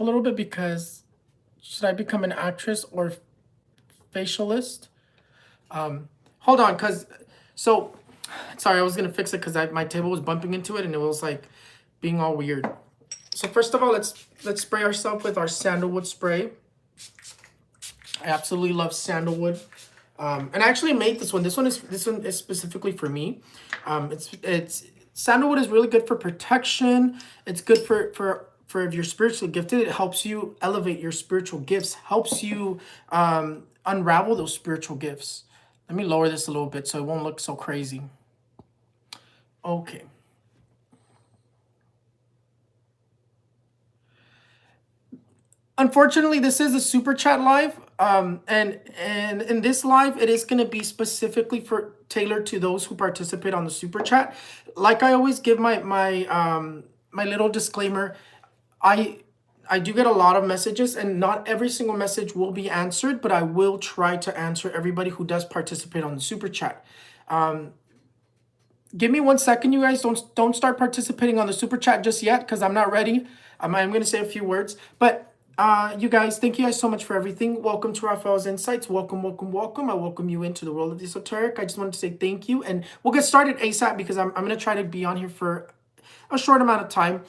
a little bit because should I become an actress or facialist? Hold on, so sorry, I was gonna fix it because my table was bumping into it and it was like being all weird. So first of all, let's spray ourselves with our sandalwood spray. I absolutely love sandalwood. And I actually made this one. This one is specifically for me. It's sandalwood is really good for protection. It's good for if you're spiritually gifted. It helps you elevate your spiritual gifts. Helps you unravel those spiritual gifts. Let me lower this a little bit so it won't look so crazy. Okay. Unfortunately, this is a super chat live. And in this live, it is going to be specifically for tailored to those who participate on the super chat. Like I always give my little disclaimer, I do get a lot of messages and not every single message will be answered, but I will try to answer everybody who does participate on the super chat. Give me 1 second, you guys. Don't start participating on the super chat just yet because I'm not ready. I'm going to say a few words, but you guys, thank you guys so much for everything. Welcome to Raphael's Insights. Welcome, welcome, welcome. I welcome you into the world of the esoteric. I just wanted to say thank you, and we'll get started ASAP because I'm going to try to be on here for a short amount of time.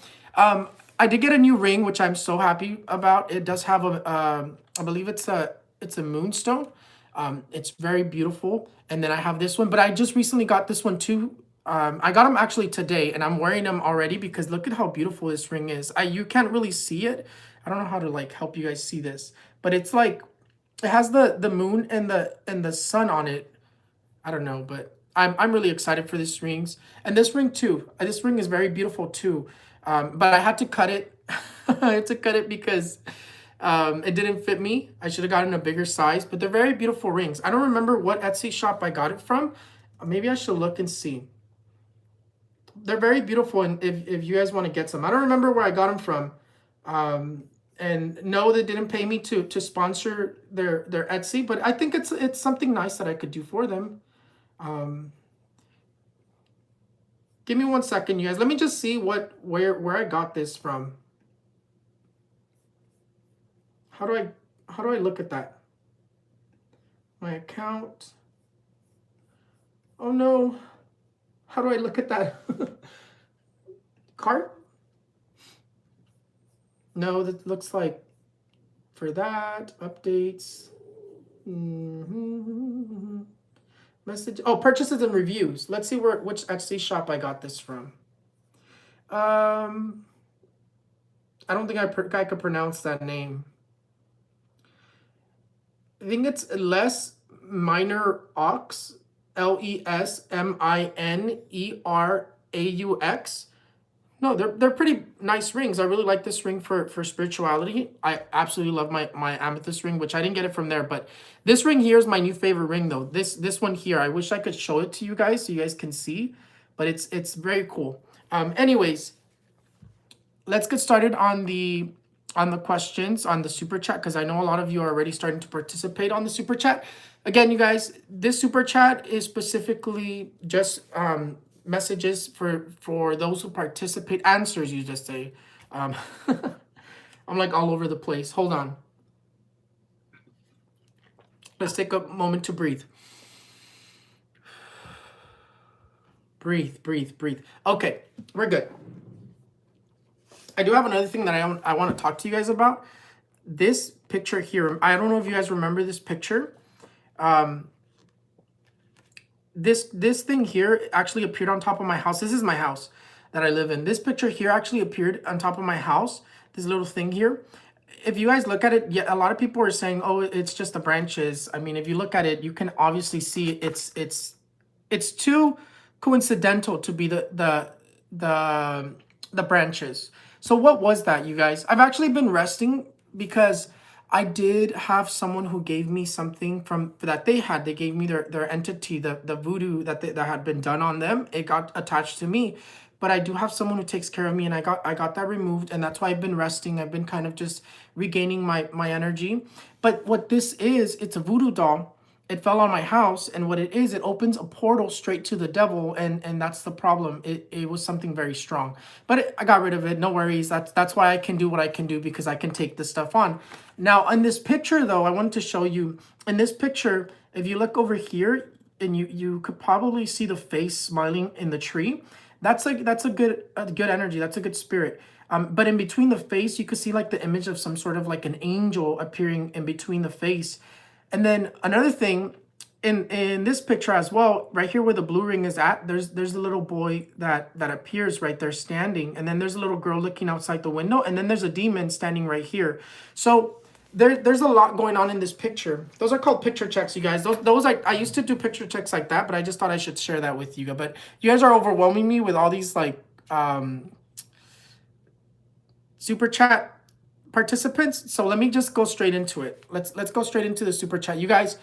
I did get a new ring, which I'm so happy about. It does have I believe it's a moonstone. It's very beautiful. And then I have this one, but I just recently got this one too. I got them actually today, and I'm wearing them already because look at how beautiful this ring is. You can't really see it. I don't know how to like help you guys see this, but it's like it has the moon and the sun on it. I don't know, but I'm really excited for this rings and this ring too. This ring is very beautiful too. But I had to cut it. I had to cut it because it didn't fit me. I should have gotten a bigger size, but they're very beautiful rings. I don't remember what Etsy shop I got it from. Maybe I should look and see. They're very beautiful, and if you guys want to get some, I don't remember where I got them from. And no, they didn't pay me to sponsor their Etsy, but I think it's something nice that I could do for them. Give me 1 second, you guys. Let me just see where I got this from. How do I look at that? My account. Oh no. How do I look at that? Cart? No, that looks like for that updates. Message. Oh, purchases and reviews. Let's see which Etsy shop I got this from. I don't think I could pronounce that name. I think it's Les Minor Aux, LESMINERAUX. No, they're pretty nice rings. I really like this ring for spirituality. I absolutely love my amethyst ring, which I didn't get it from there, but this ring here is my new favorite ring though. This one here, I wish I could show it to you guys so you guys can see, but it's very cool. Anyways, let's get started on the questions on the super chat because I know a lot of you are already starting to participate on the super chat. Again, you guys, this super chat is specifically just messages for those who participate. Answers, you just say. I'm like all over the place. Hold on. Let's take a moment to breathe. Breathe, breathe, breathe. Okay, we're good. I do have another thing that I want to talk to you guys about. This picture here, I don't know if you guys remember this picture. This thing here actually appeared on top of my house. This is my house that I live in. This picture here actually appeared on top of my house. This little thing here. If you guys look at it, yeah, a lot of people are saying, "Oh, it's just the branches." I mean, if you look at it, you can obviously see it's too coincidental to be the branches. So what was that, you guys? I've actually been resting because I did have someone who gave me something from that they had. They gave me their entity, the voodoo that had been done on them. It got attached to me, but I do have someone who takes care of me, and I got that removed, and that's why I've been resting. I've been kind of just regaining my energy. But what this is, it's a voodoo doll, it fell on my house, and what it is, it opens a portal straight to the devil, and that's the problem. It was something very strong, but I got rid of it. No worries. That's why I can do what I can do, because I can take this stuff on. Now, in this picture, though, I wanted to show you, in this picture, if you look over here, and you could probably see the face smiling in the tree. That's a good energy. That's a good spirit. But in between the face, you could see like the image of some sort of like an angel appearing in between the face. And then another thing, in this picture as well, right here where the blue ring is at, there's a little boy that appears right there standing, and then there's a little girl looking outside the window, and then there's a demon standing right here. So there's a lot going on in this picture. Those are called picture checks, you guys. Those I used to do picture checks like that, but I just thought I should share that with you. But you guys are overwhelming me with all these like super chat participants. So let me just go straight into it. Let's go straight into the super chat. You guys,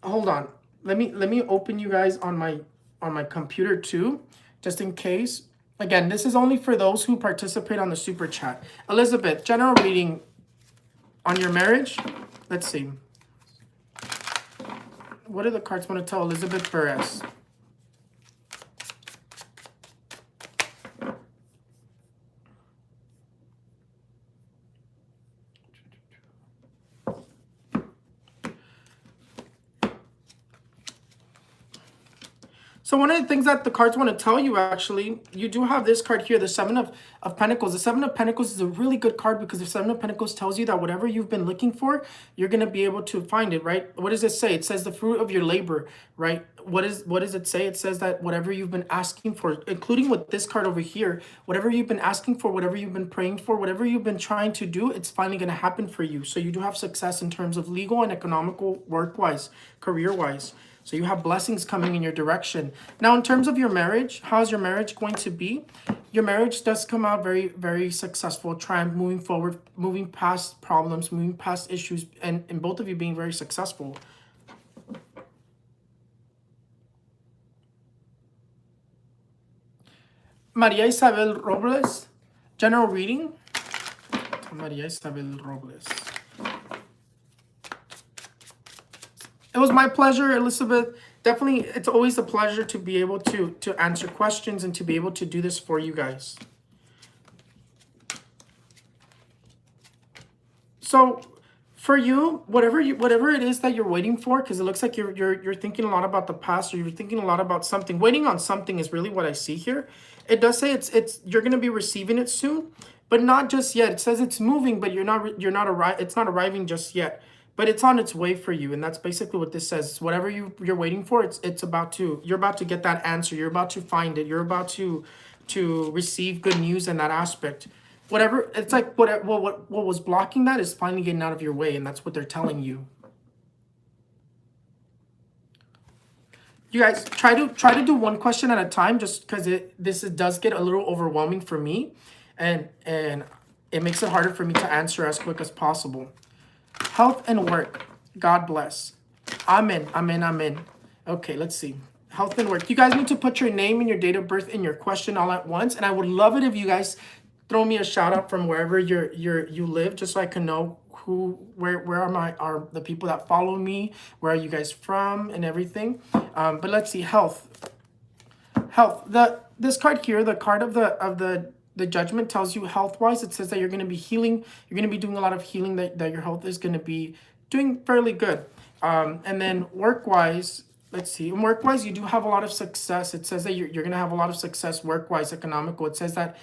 hold on. Let me open you guys on my computer too, just in case. Again, this is only for those who participate on the super chat. Elizabeth, general reading on your marriage. Let's see. What do the cards want to tell Elizabeth Perez? So one of the things that the cards want to tell you, actually, you do have this card here, the Seven of Pentacles. The Seven of Pentacles is a really good card, because the Seven of Pentacles tells you that whatever you've been looking for, you're going to be able to find it, right? What does it say? It says the fruit of your labor, right? What does it say? It says that whatever you've been asking for, including with this card over here, whatever you've been asking for, whatever you've been praying for, whatever you've been trying to do, it's finally going to happen for you. So you do have success in terms of legal and economical, work-wise, career-wise. So you have blessings coming in your direction. Now, in terms of your marriage, how's your marriage going to be? Your marriage does come out very, very successful, moving forward, moving past problems, moving past issues, and both of you being very successful. Maria Isabel Robles, general reading. Maria Isabel Robles. It was my pleasure, Elizabeth. Definitely, it's always a pleasure to be able to answer questions and to be able to do this for you guys. So, for you, whatever it is that you're waiting for, because it looks like you're thinking a lot about the past, or you're thinking a lot about something. Waiting on something is really what I see here. It does say it's you're gonna be receiving it soon, but not just yet. It says it's moving, but it's not arriving just yet. But it's on its way for you, and that's basically what this says. Whatever you're waiting for, you're about to get that answer. You're about to find it. You're about to receive good news in that aspect. Whatever, it's like what was blocking that is finally getting out of your way, and that's what they're telling you. You guys try to do one question at a time, just because this does get a little overwhelming for me, and it makes it harder for me to answer as quick as possible. Health and work. God bless. Amen. Amen. Amen. Okay, let's see. Health and work. You guys need to put your name and your date of birth in your question all at once. And I would love it if you guys throw me a shout out from wherever you live, just so I can know where are the people that follow me, where are you guys from, and everything. But let's see. Health. This card here, the card of the judgment, tells you health-wise, it says that you're going to be healing. You're going to be doing a lot of healing, that your health is going to be doing fairly good. And then work-wise, let's see. In work-wise, you do have a lot of success. It says that you're going to have a lot of success work-wise, economical. It says that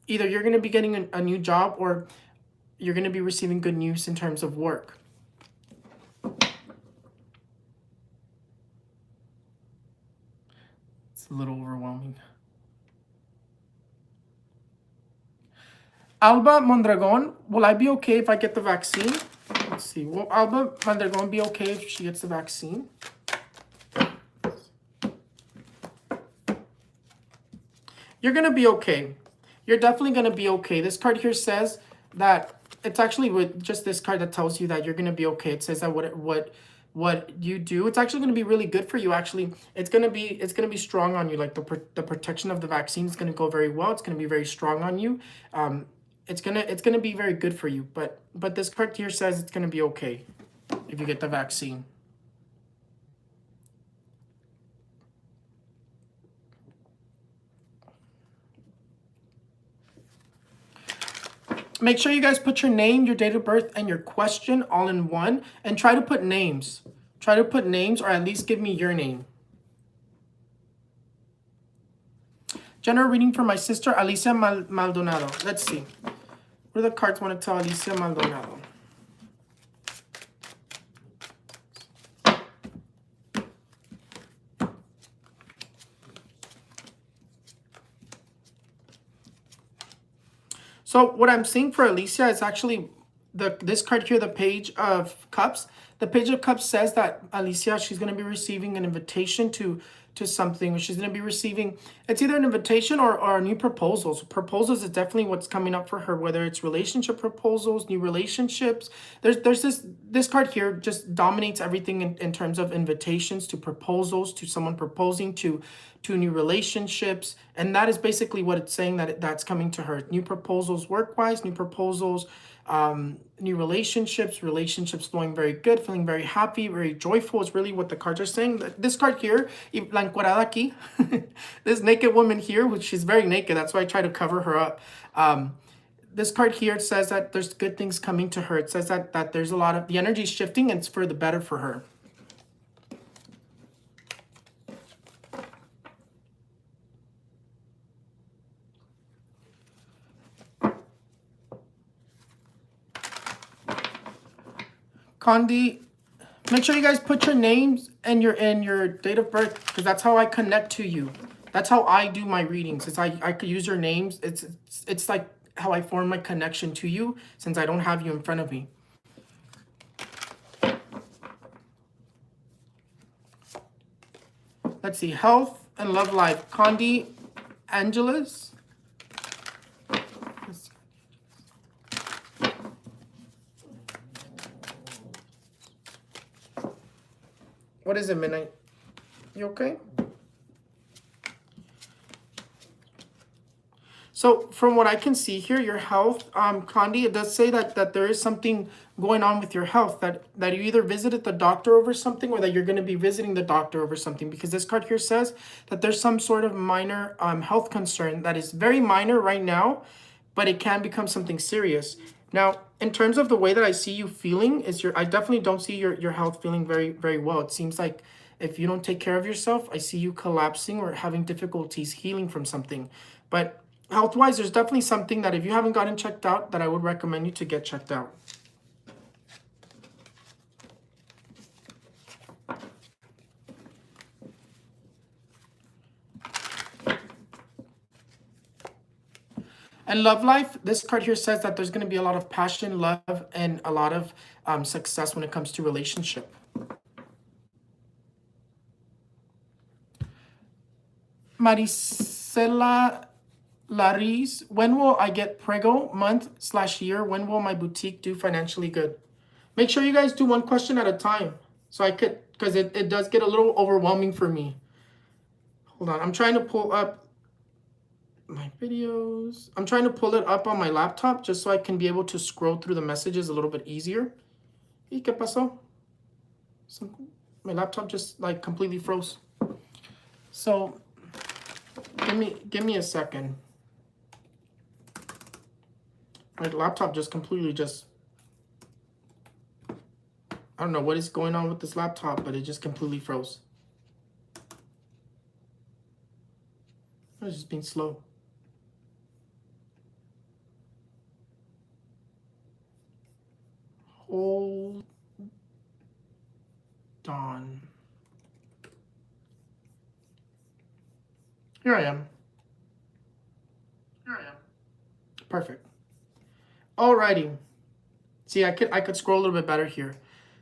either you're going to be getting a new job, or you're going to be receiving good news in terms of work. It's a little overwhelming. Alba Mondragon, will I be okay if I get the vaccine? Let's see. Will Alba Mondragon be okay if she gets the vaccine? You're going to be okay. You're definitely going to be okay. This card here says that it's actually with just this card that tells you that you're going to be okay. It says that what you do, it's actually going to be really good for you. Actually, it's going to be strong on you. Like the protection of the vaccine is going to go very well. It's going to be very strong on you. it's gonna be very good for you. But this card here says it's gonna be okay if you get the vaccine. Make sure you guys put your name, your date of birth, and your question all in one, and try to put names. Try to put names, or at least give me your name. General reading for my sister, Alicia Maldonado. Let's see. What do the cards want to tell Alicia Maldonado? So what I'm seeing for Alicia is actually this card here, the Page of Cups. The Page of Cups says that Alicia, she's going to be receiving an invitation to something. She's going to be receiving, it's either an invitation or a new proposals. Proposals is definitely what's coming up for her, whether it's relationship proposals, new relationships. There's this card here just dominates everything in terms of invitations to proposals, to someone proposing, to new relationships. And that is basically what it's saying, that's coming to her. New proposals work-wise, new proposals, new relationships flowing very good, feeling very happy, very joyful is really what the cards are saying. This card here, la encuerada aquí, this naked woman here, which she's very naked, that's why I try to cover her up. This card here says that there's good things coming to her. It says that there's a lot of, the energy shifting, and it's for the better for her. Condi, make sure you guys put your names and your date of birth, because that's how I connect to you. That's how I do my readings. It's I could use your names. It's like how I form my connection to you, since I don't have you in front of me. Let's see, health and love life. Condi Angeles. What is it, Midnight? You okay? So from what I can see here, your health, Condi, it does say that there is something going on with your health, that you either visited the doctor over something, or that you're going to be visiting the doctor over something, because this card here says that there's some sort of minor health concern that is very minor right now, but it can become something serious. Now, in terms of the way that I see you feeling, I definitely don't see your health feeling very, very well. It seems like if you don't take care of yourself, I see you collapsing or having difficulties healing from something. But health-wise, there's definitely something that if you haven't gotten checked out, that I would recommend you to get checked out. And love life, this card here says that there's going to be a lot of passion, love, and a lot of success when it comes to relationship. Maricela Laris, when will I get prego? Month/year. When will my boutique do financially good? Make sure you guys do one question at a time, so I could, because it does get a little overwhelming for me. Hold on, I'm trying to pull up my videos. I'm trying to pull it up on my laptop just so I can be able to scroll through the messages a little bit easier. ¿Y qué pasó? My laptop just like completely froze. So give me a second. My laptop just completely I don't know what is going on with this laptop, but it just completely froze. It's just being slow. Hold on. Here I am. Perfect. Alrighty. See, I could scroll a little bit better here.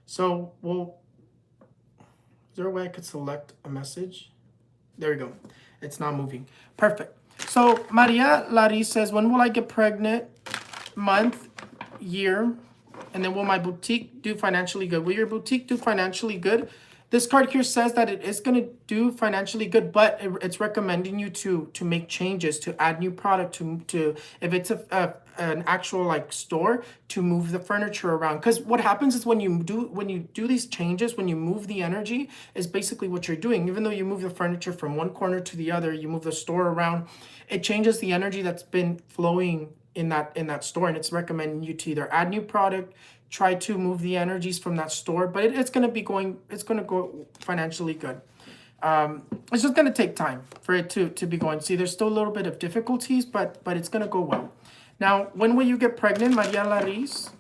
So, is there a way I could select a message? There we go. It's not moving. Perfect. So, Maria Laris says, when will I get pregnant? Month, year, and then will my boutique do financially good? Will your boutique do financially good? This card here says that it is going to do financially good, but it's recommending you to make changes, to add new product, to if it's an actual like store, to move the furniture around. Because what happens is when you do these changes, when you move the energy, is basically what you're doing. Even though you move the furniture from one corner to the other, you move the store around, it changes the energy that's been flowing in that store, and it's recommending you to either add new product, try to move the energies from that store, but it's going to go financially good. It's just going to take time for it to be going. See, there's still a little bit of difficulties, but it's going to go well. Now, when will you get pregnant, Maria Laris?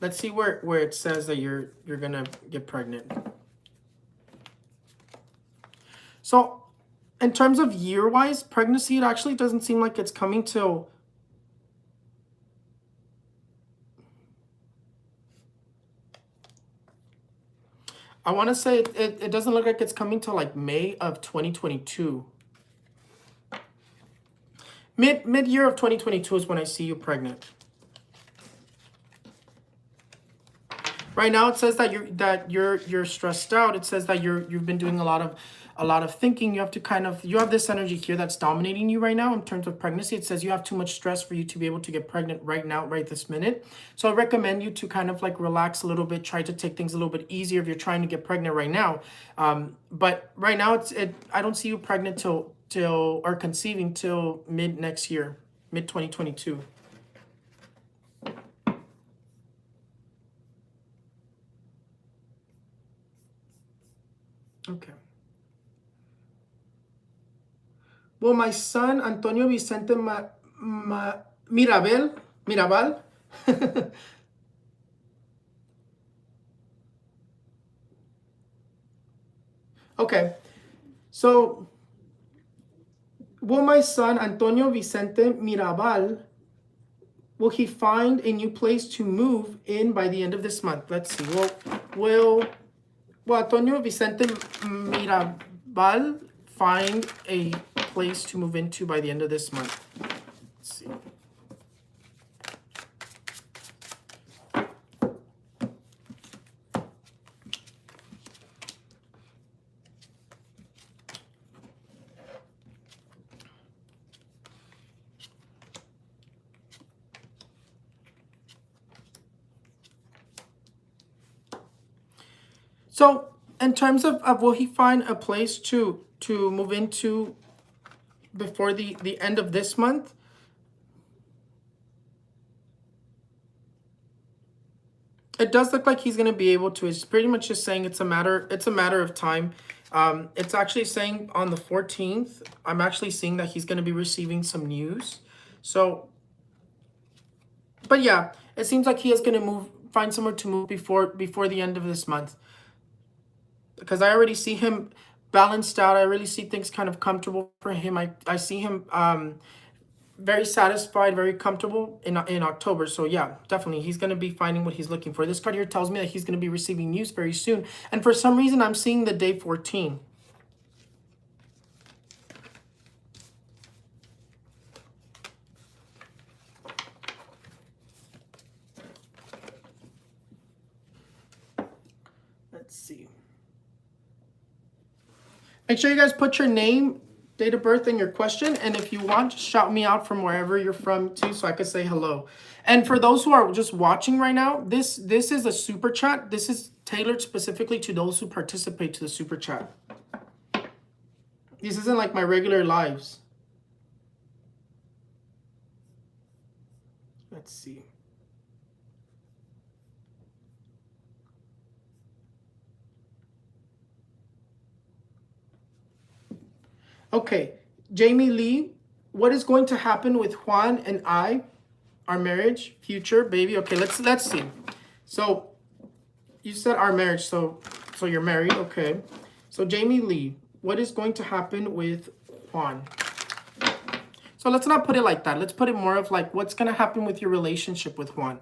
Let's see where it says that you're gonna get pregnant. So, in terms of year-wise pregnancy, it actually doesn't seem like it's coming till. I want to say it doesn't look like it's coming till like May of 2022. Mid-year of 2022 is when I see you pregnant. Right now, it says that you're stressed out. It says that you've been doing a lot of thinking. You have this energy here that's dominating you right now in terms of pregnancy. It says you have too much stress for you to be able to get pregnant right now, right this minute. So I recommend you to kind of like relax a little bit, try to take things a little bit easier if you're trying to get pregnant right now. But right now, I don't see you pregnant till or conceiving till mid next year, mid 2022. Okay. Well, my son, Antonio Vicente Mirabal. Okay. So, will my son, Antonio Vicente Mirabal, will he find a new place to move in by the end of this month? Let's see. Will Antonio Vicente Mirabal find a place to move into by the end of this month? Let's see. So, in terms of will he find a place to move into before the end of this month? It does look like he's going to be able to. It's pretty much just saying it's a matter of time. It's actually saying on the 14th, I'm actually seeing that he's going to be receiving some news. So, but yeah, it seems like he is going to find somewhere to move before the end of this month. Because I already see him balanced out. I really see things kind of comfortable for him. I see him very satisfied, very comfortable in October. So yeah, definitely he's going to be finding what he's looking for. This card here tells me that he's going to be receiving news very soon. And for some reason, I'm seeing the day 14. Let's see. Make sure you guys put your name, date of birth, and your question. And if you want, just shout me out from wherever you're from too, so I can say hello. And for those who are just watching right now, this is a super chat. This is tailored specifically to those who participate to the super chat. This isn't like my regular lives. Let's see. Okay, Jamie Lee, what is going to happen with Juan and I, our marriage, future, baby? Okay, let's see. So you said our marriage, so you're married, okay. So Jamie Lee, what is going to happen with Juan? So let's not put it like that. Let's put it more of like what's going to happen with your relationship with Juan.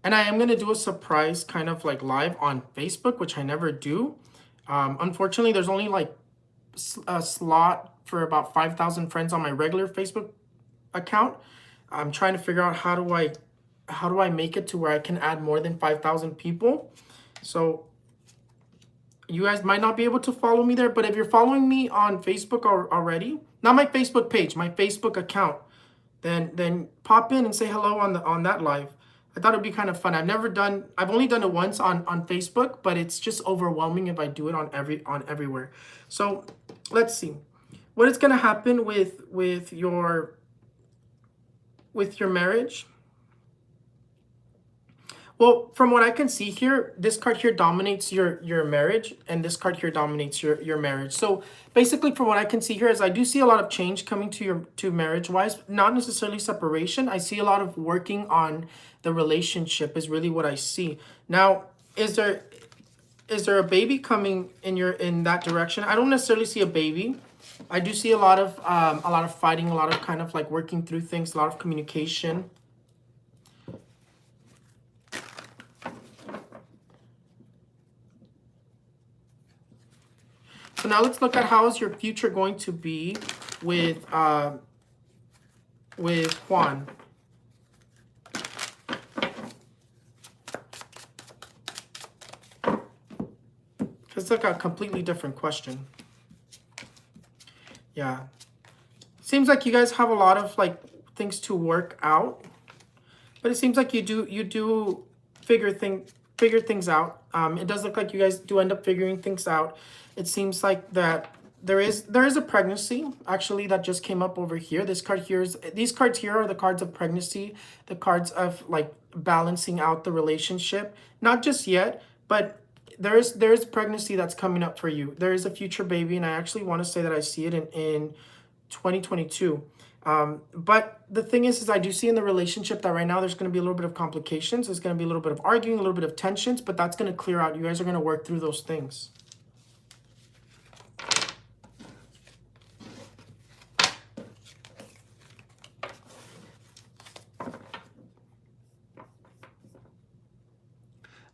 And I am going to do a surprise kind of like live on Facebook, which I never do. Unfortunately, there's only like a slot for about 5,000 friends on my regular Facebook account. I'm trying to figure out how do I make it to where I can add more than 5,000 people. So you guys might not be able to follow me there, but if you're following me on Facebook already, not my Facebook page, my Facebook account, then pop in and say hello on that live. I thought it'd be kind of fun. I've only done it once on Facebook, but it's just overwhelming if I do it on everywhere. So let's see what is gonna happen with your marriage. Well, from what I can see here, this card here dominates your marriage, and this card here dominates your marriage. So basically, from what I can see here, is I do see a lot of change coming to marriage wise, not necessarily separation. I see a lot of working on the relationship is really what I see. Now, is there a baby coming in that direction? I don't necessarily see a baby. I do see a lot of fighting, a lot of kind of like working through things, a lot of communication. So now let's look at how is your future going to be with Juan. It's like a completely different question. Yeah. Seems like you guys have a lot of like things to work out. But it seems like you do figure things out. It does look like you guys do end up figuring things out. It seems like that there is a pregnancy actually that just came up over here. These cards here are the cards of pregnancy, the cards of like balancing out the relationship. Not just yet, but there is pregnancy that's coming up for you. There is a future baby, and I actually want to say that I see it in 2022. But the thing is I do see in the relationship that right now there's going to be a little bit of complications. There's going to be a little bit of arguing, a little bit of tensions, but that's going to clear out. You guys are going to work through those things.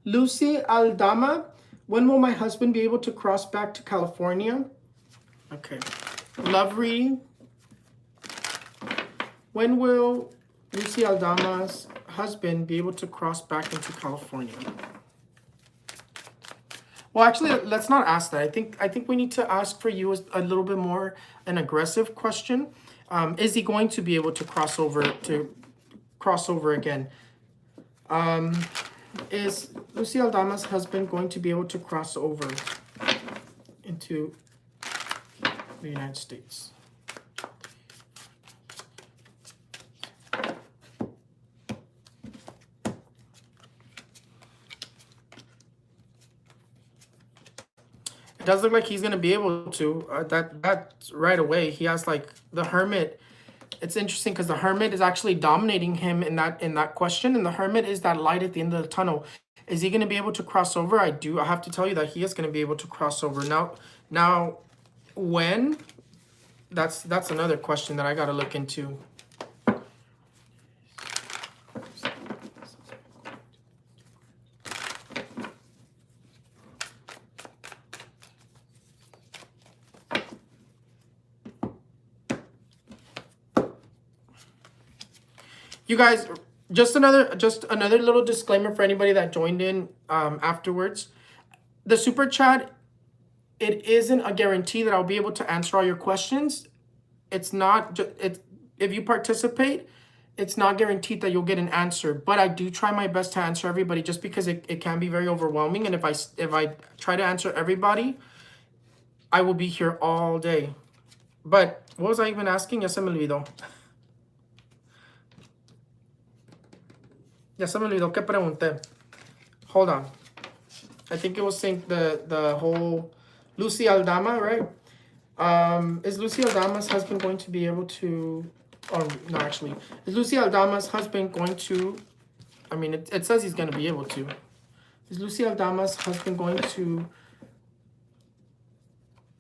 Lucy Aldama, when will my husband be able to cross back to California? Okay. Love reading. When will Lucy Aldama's husband be able to cross back into California? Well, actually, let's not ask that. I think we need to ask for you a little bit more an aggressive question. Is he going to be able to cross over again? Is Lucy Aldama's husband going to be able to cross over into the United States? It does look like he's going to be able to. That's right away. He has like the Hermit. It's interesting because the Hermit is actually dominating him in that question, and the Hermit is that light at the end of the tunnel. Is he going to be able to cross over? I have to tell you that he is going to be able to cross over. Now, when? That's another question that I got to look into. You guys, just another little disclaimer for anybody that joined in afterwards. The super chat, it isn't a guarantee that I'll be able to answer all your questions. It's not. If you participate, it's not guaranteed that you'll get an answer. But I do try my best to answer everybody, just because it can be very overwhelming. And if I try to answer everybody, I will be here all day. But what was I even asking? Ya se me olvidó. Ya se me olvidó que pregunté. Hold on. I think it was saying the whole Lucy Aldama, right? Is Lucy Aldama's husband going to be able to, or no, actually, is Lucy Aldama's husband going to, I mean, it says he's going to be able to. Is Lucy Aldama's husband going to,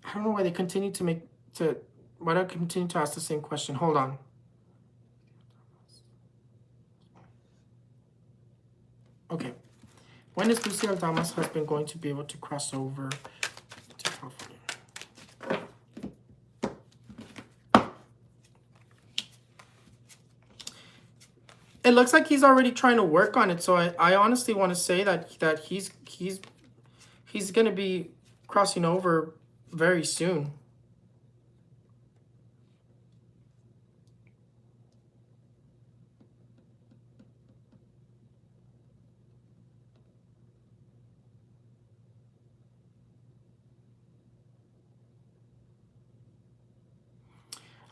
I don't know why they continue why do I continue to ask the same question? Hold on. Okay. When is Lucy Aldama's husband going to be able to cross over to California? It looks like he's already trying to work on it. So I honestly want to say that he's going to be crossing over very soon.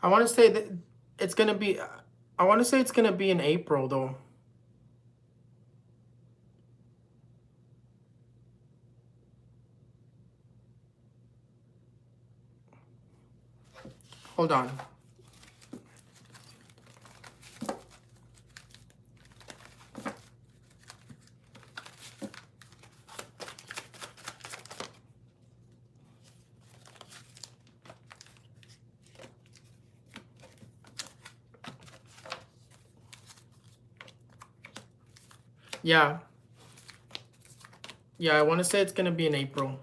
I want to say that it's going to be, I want to say it's going to be in April though. Hold on. Yeah. Yeah, I want to say it's going to be in April.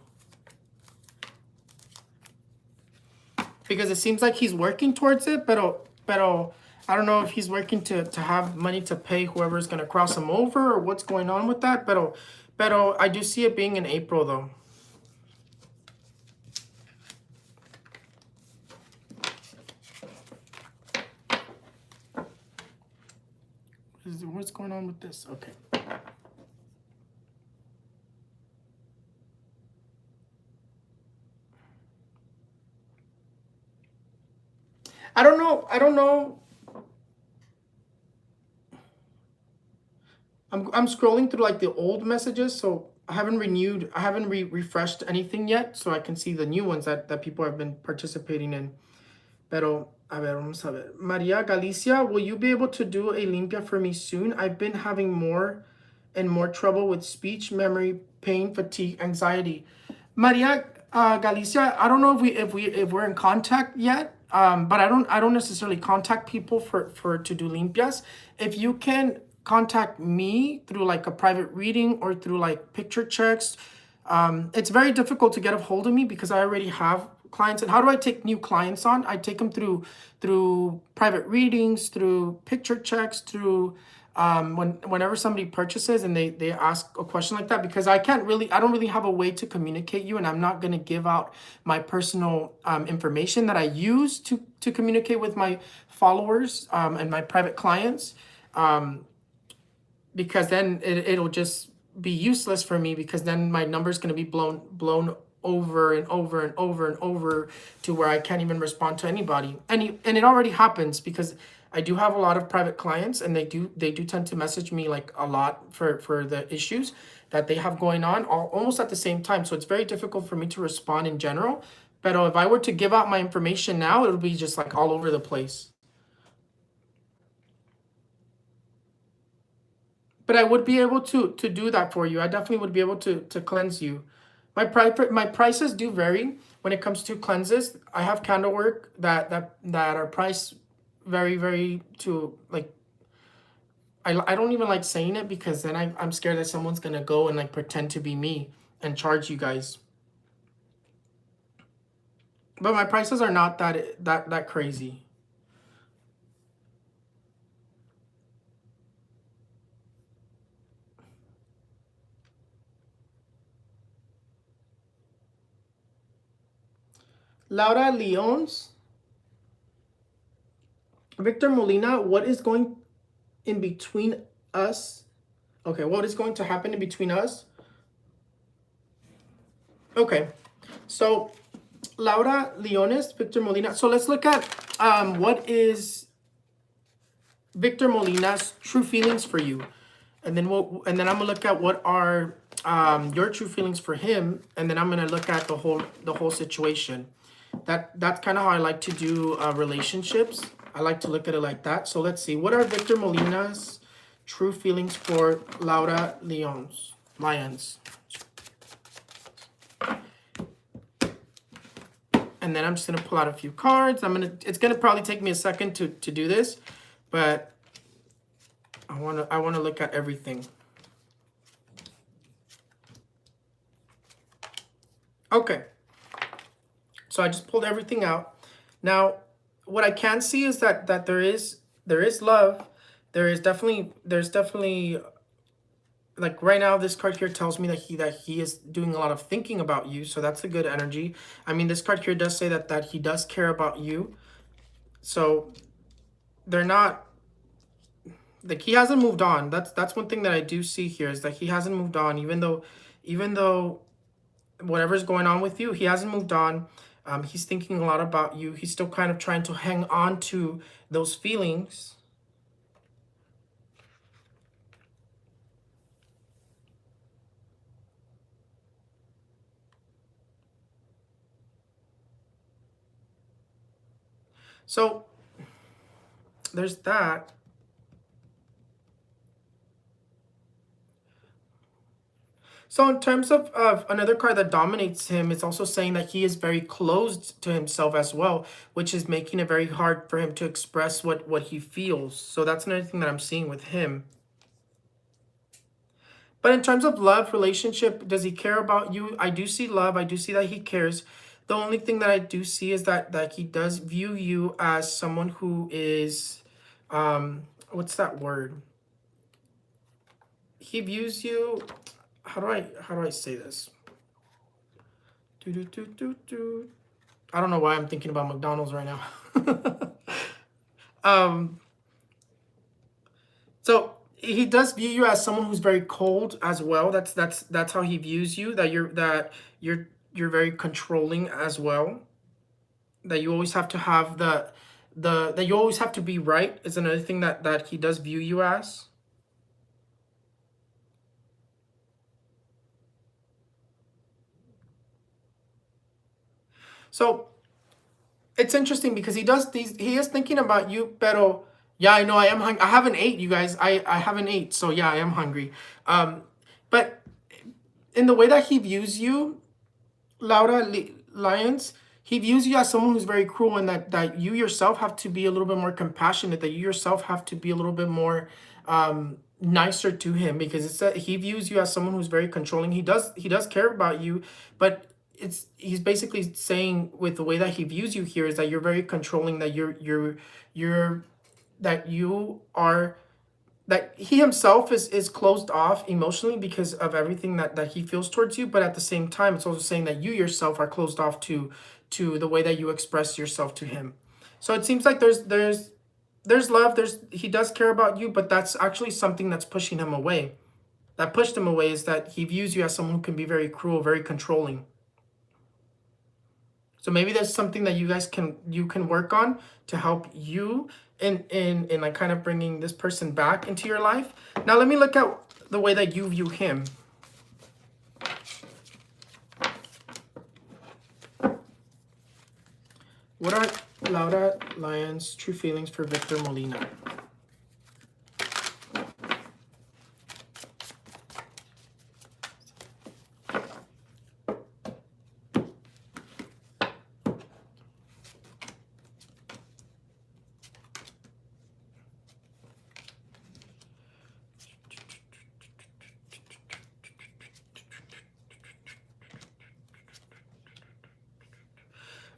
Because it seems like he's working towards it, pero I don't know if he's working to have money to pay whoever's going to cross him over or what's going on with that. Pero I do see it being in April though. What's going on with this? Okay. I don't know. I'm scrolling through like the old messages, so I haven't refreshed anything yet, so I can see the new ones that people have been participating in. Pero, a ver, vamos a ver. Maria Galicia, will you be able to do a limpia for me soon? I've been having more and more trouble with speech, memory, pain, fatigue, anxiety. Maria Galicia, I don't know if we're in contact yet, but I don't necessarily contact people for to do limpias. If you can contact me through like a private reading or through like picture checks, it's very difficult to get a hold of me because I already have clients. And how do I take new clients on? I take them through private readings, through picture checks, through whenever somebody purchases and they ask a question like that, because I don't really have a way to communicate you, and I'm not going to give out my personal information that I use to communicate with my followers and my private clients, because then it'll just be useless for me, because then my number is going to be blown over and over and over and over to where I can't even respond to anybody. And it already happens because I do have a lot of private clients, and they do tend to message me like a lot for the issues that they have going on almost at the same time. So it's very difficult for me to respond in general. But if I were to give out my information now, it'll be just like all over the place. But I would be able to do that for you. I definitely would be able to cleanse you. My prices do vary when it comes to cleanses. I have candle work that are priced very to like, I don't even like saying it because then I'm scared that someone's gonna go and like pretend to be me and charge you guys. But my prices are not that crazy. Laura Leons, Victor Molina, what is going in between us? Okay, what is going to happen in between us? Okay, so Laura Leones, Victor Molina. So let's look at what is Victor Molina's true feelings for you, and then I'm gonna look at what are your true feelings for him, and then I'm gonna look at the whole situation. That's kind of how I like to do relationships. I like to look at it like that. So let's see, what are Victor Molina's true feelings for Laura Lyons? And then I'm just gonna pull out a few cards. It's gonna probably take me a second to do this, but I wanna look at everything. Okay. So I just pulled everything out. Now, what I can see is that there is love. There's definitely, like right now this card here tells me that he is doing a lot of thinking about you, so that's a good energy. I mean, this card here does say that he does care about you. So they're not, like, he hasn't moved on. That's one thing that I do see here, is that he hasn't moved on, even though whatever's going on with you, he hasn't moved on. He's thinking a lot about you. He's still kind of trying to hang on to those feelings. So there's that. So in terms of another card that dominates him, it's also saying that he is very closed to himself as well, which is making it very hard for him to express what he feels. So that's another thing that I'm seeing with him. But in terms of love, relationship, does he care about you? I do see love. I do see that he cares. The only thing that I do see is that he does view you as someone who is, what's that word? He views you, how do I say this? I don't know why I'm thinking about McDonald's right now. So he does view you as someone who's very cold as well. That's how he views you. You're very controlling as well. That you always have to have that you always have to be right is another thing that he does view you as. So it's interesting because he is thinking about you, pero yeah, I know I am hungry. I haven't ate, you guys. I haven't ate, so yeah, I am hungry. But in the way that he views you, Lyons, he views you as someone who's very cruel, and that you yourself have to be a little bit more compassionate, that you yourself have to be a little bit more nicer to him, because it's that he views you as someone who's very controlling. He does care about you, but he's basically saying with the way that he views you here is that you're very controlling, that you're that you are that he himself is closed off emotionally because of everything that he feels towards you, but at the same time it's also saying that you yourself are closed off to the way that you express yourself to him. So it seems like there's love, he does care about you, but that's actually something that's pushing him away. That pushed him away is that he views you as someone who can be very cruel, very controlling. So maybe there's something that you can work on to help you in like kind of bringing this person back into your life. Now let me look at the way that you view him. What are Laura Lyons' true feelings for Victor Molina?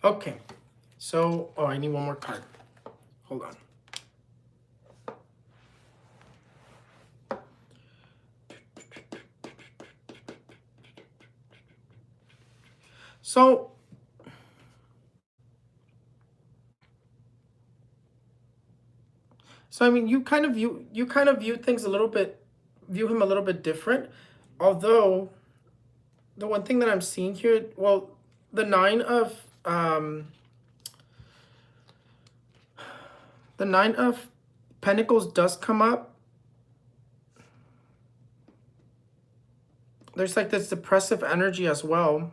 Okay, so, oh, I need one more card. Hold on. So, I mean, you kind of view things a little bit, view him a little bit different, although the one thing that I'm seeing here, well, the nine of Pentacles does come up. There's like this depressive energy as well.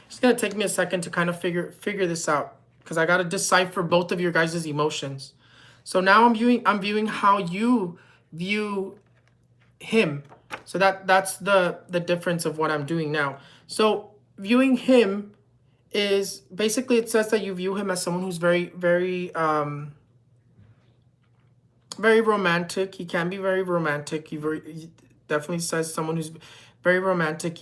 It's gonna take me a second to kind of figure this out, because I gotta decipher both of your guys' emotions. So now I'm viewing how you view him. So that's the difference of what I'm doing now. So viewing him is basically, it says that you view him as someone who's very very romantic. He can be very romantic. He definitely says someone who's very romantic.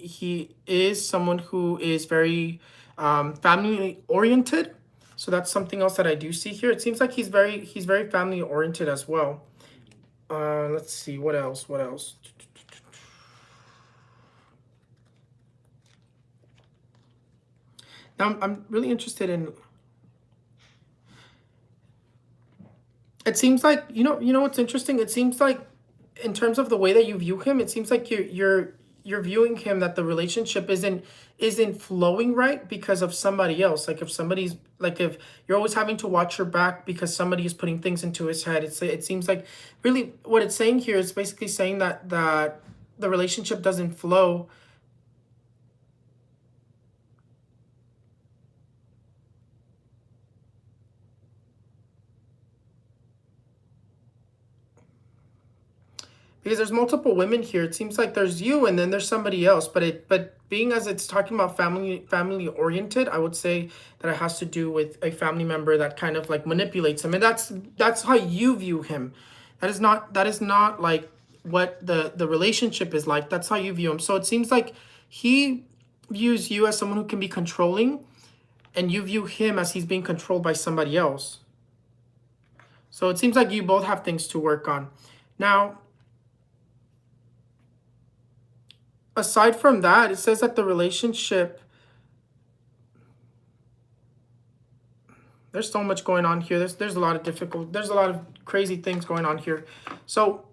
he is someone who is very family oriented. So that's something else that I do see here. It seems like he's very family oriented as well. Let's see, what else? What else? Now I'm really interested in. It seems like you know what's interesting. It seems like in terms of the way that you view him, it seems like you're viewing him that the relationship isn't flowing right because of somebody else. Like if somebody's like if you're always having to watch your back because somebody is putting things into his head. It seems like really what it's saying here is basically saying that the relationship doesn't flow. Because there's multiple women here. It seems like there's you and then there's somebody else. But being as it's talking about family oriented, I would say that it has to do with a family member that kind of like manipulates him. And that's how you view him. That is not like what the relationship is like. That's how you view him. So it seems like he views you as someone who can be controlling, and you view him as he's being controlled by somebody else. So it seems like you both have things to work on. Now, aside from that, it says that the relationship, there's so much going on here. There's a lot of there's a lot of crazy things going on here. So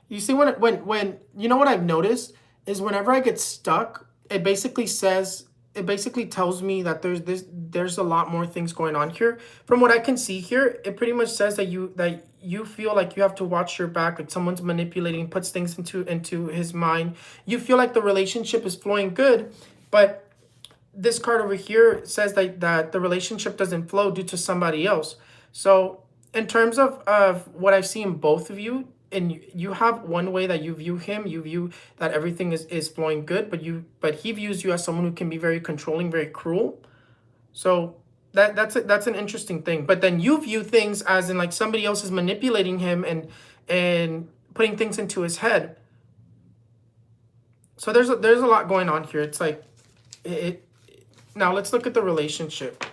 you see when you know what I've noticed is whenever I get stuck, it basically tells me that there's a lot more things going on here. From what I can see here, it pretty much says that you feel like you have to watch your back, like someone's manipulating, puts things into his mind. You feel like the relationship is flowing good, but this card over here says that the relationship doesn't flow due to somebody else. So in terms of what I see in both of you, and you have one way that you view him, you view that everything is flowing good, but he views you as someone who can be very controlling, very cruel. So that's an interesting thing. But then you view things as in like somebody else is manipulating him and putting things into his head. So there's a lot going on here. It's like it. Now let's look at the relationship.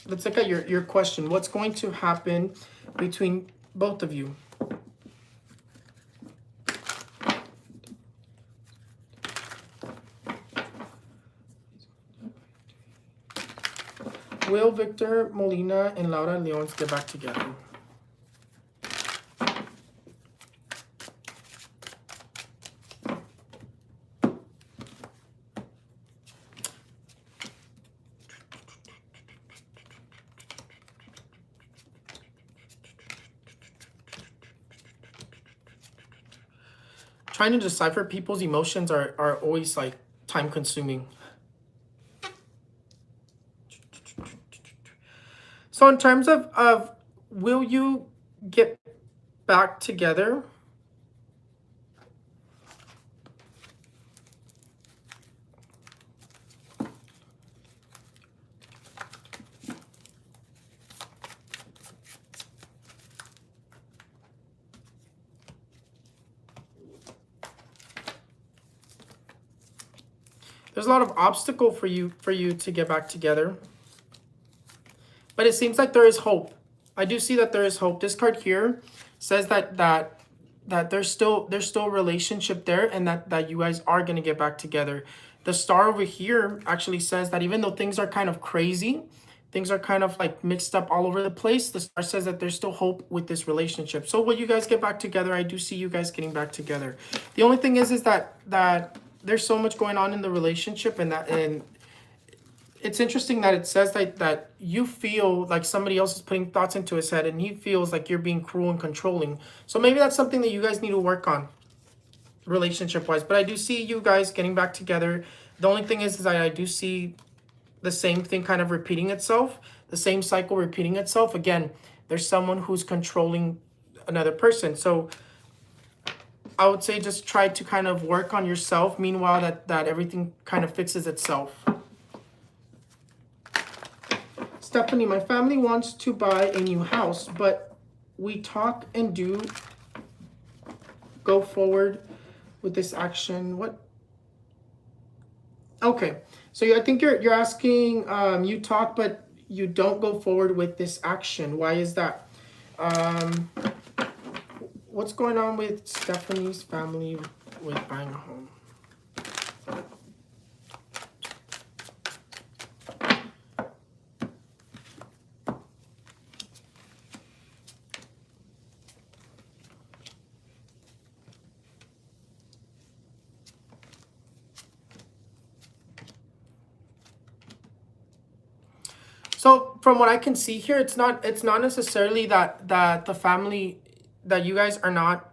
Let's look at your question. What's going to happen between both of you? Will Victor Molina and Laura Leons get back together? Trying to decipher people's emotions are always like time consuming. So in terms of will you get back together? There's a lot of obstacle for you to get back together. But it seems like there is hope. I do see that there is hope. This card here says that there's still a relationship there, and that you guys are going to get back together. The star over here actually says that even though things are kind of crazy, things are kind of like mixed up all over the place, the star says that there's still hope with this relationship. So will you guys get back together? I do see you guys getting back together. The only thing is that there's so much going on in the relationship, and it's interesting that it says that you feel like somebody else is putting thoughts into his head, and he feels like you're being cruel and controlling. So maybe that's something that you guys need to work on relationship-wise. But I do see you guys getting back together. The only thing is that I do see the same thing kind of repeating itself, the same cycle repeating itself. Again, there's someone who's controlling another person. So I would say just try to kind of work on yourself. Meanwhile, that everything kind of fixes itself. Stephanie, my family wants to buy a new house, but we talk and do go forward with this action? What? Okay, so I think you're asking, you talk, but you don't go forward with this action. Why is that? What's going on with Stephanie's family with buying a home? So from what I can see here, it's not necessarily that the family, that you guys are not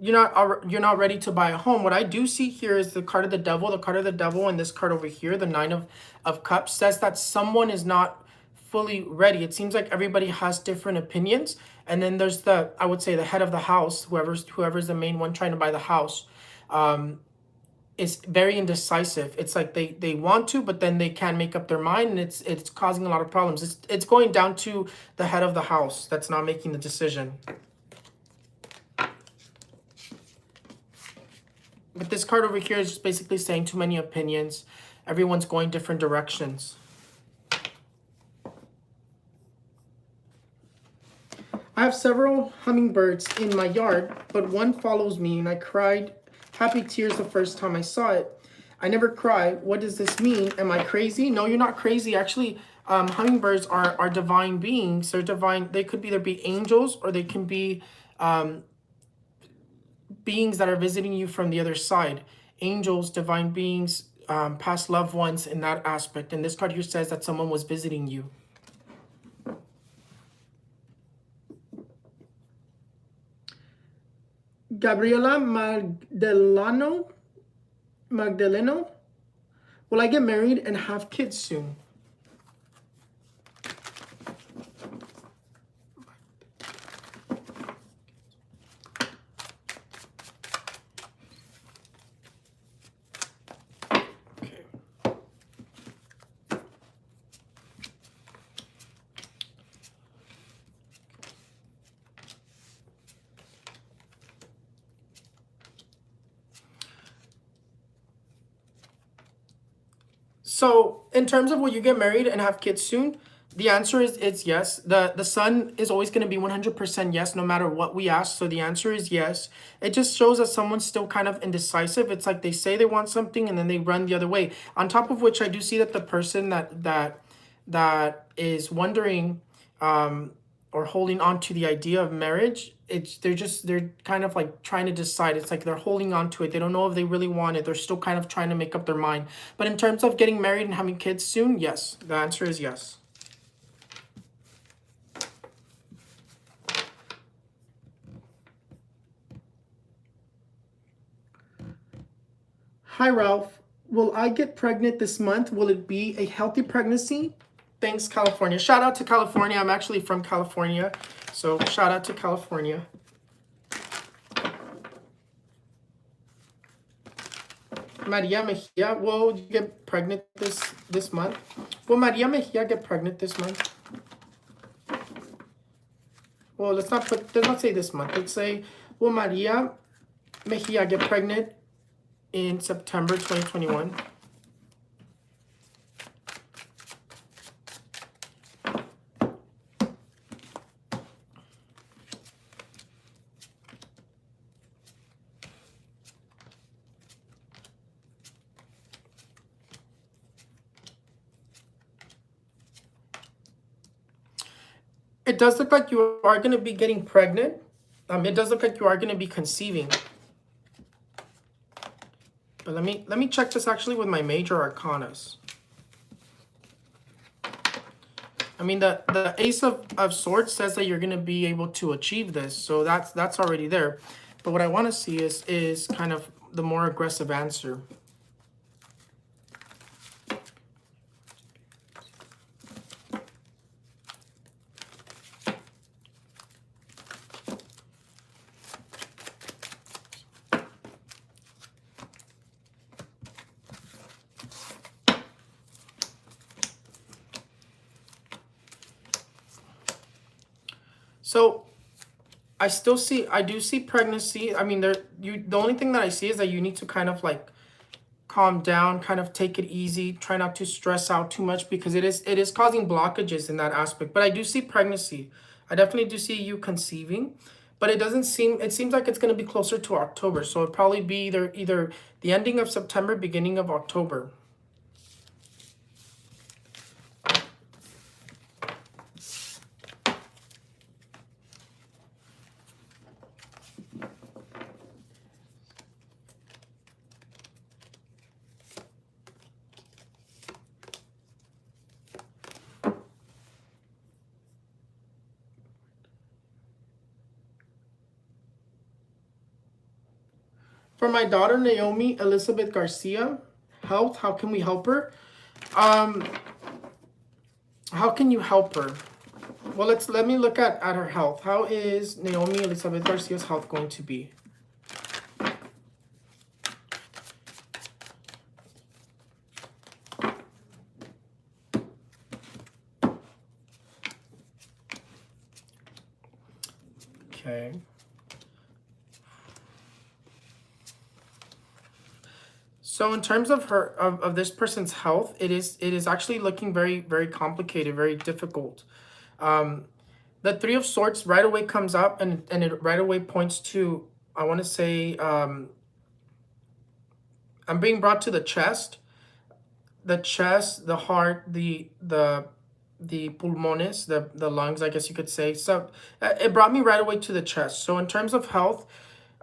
you're not ready to buy a home. What I do see here is the card of the devil. The card of the devil and this card over here, the Nine of Cups, says that someone is not fully ready. It seems like everybody has different opinions. And then there's I would say the head of the house, whoever's the main one trying to buy the house, is very indecisive. It's like they want to, but then they can't make up their mind, and it's causing a lot of problems. It's going down to the head of the house that's not making the decision. But this card over here is just basically saying too many opinions. Everyone's going different directions. I have several hummingbirds in my yard, but one follows me, and I cried happy tears the first time I saw it. I never cry. What does this mean? Am I crazy? No, you're not crazy. Actually, hummingbirds are divine beings. They're divine. They could either be angels, or they can be beings that are visiting you from the other side. Angels, divine beings, past loved ones in that aspect. And this card here says that someone was visiting you. Gabriela Magdaleno, will I get married and have kids soon? So in terms of will you get married and have kids soon, the answer is it's yes. The sun is always going to be 100% yes, no matter what we ask. So the answer is yes. It just shows that someone's still kind of indecisive. It's like they say they want something and then they run the other way. On top of which, I do see that the person that is wondering or holding on to the idea of marriage, they're kind of like trying to decide. It's like they're holding on to it. They don't know if they really want it. They're still kind of trying to make up their mind. But in terms of getting married and having kids soon, yes. The answer is yes. Hi, Ralph. Will I get pregnant this month? Will it be a healthy pregnancy? Thanks, California. Shout out to California. I'm actually from California. So shout out to California. Maria Mejia, will you get pregnant this month? Will Maria Mejia get pregnant this month? Well, let's not say this month. Let's say, will Maria Mejia get pregnant in September 2021? It does look like you are going to be getting pregnant. It does look like you are going to be conceiving. But let me check this actually with my major arcanas. I mean, the Ace of Swords says that you're going to be able to achieve this. So that's already there. But what I want to see is kind of the more aggressive answer. So I do see pregnancy. I mean, the only thing that I see is that you need to kind of like calm down, kind of take it easy, try not to stress out too much because it is causing blockages in that aspect. But I do see pregnancy. I definitely do see you conceiving, but it seems like it's going to be closer to October. So it'd probably be either the ending of September, beginning of October. For my daughter Naomi Elizabeth Garcia, health, how can we help her? How can you help her? Well, let me look at her health. How is Naomi Elizabeth Garcia's health going to be? Okay. So in terms of this person's health, it is actually looking very, very complicated, very difficult. The Three of Swords right away comes up, and it right away points to, I want to say, I'm being brought to the chest, the heart, the pulmones, the lungs, I guess you could say. So it brought me right away to the chest. So in terms of health,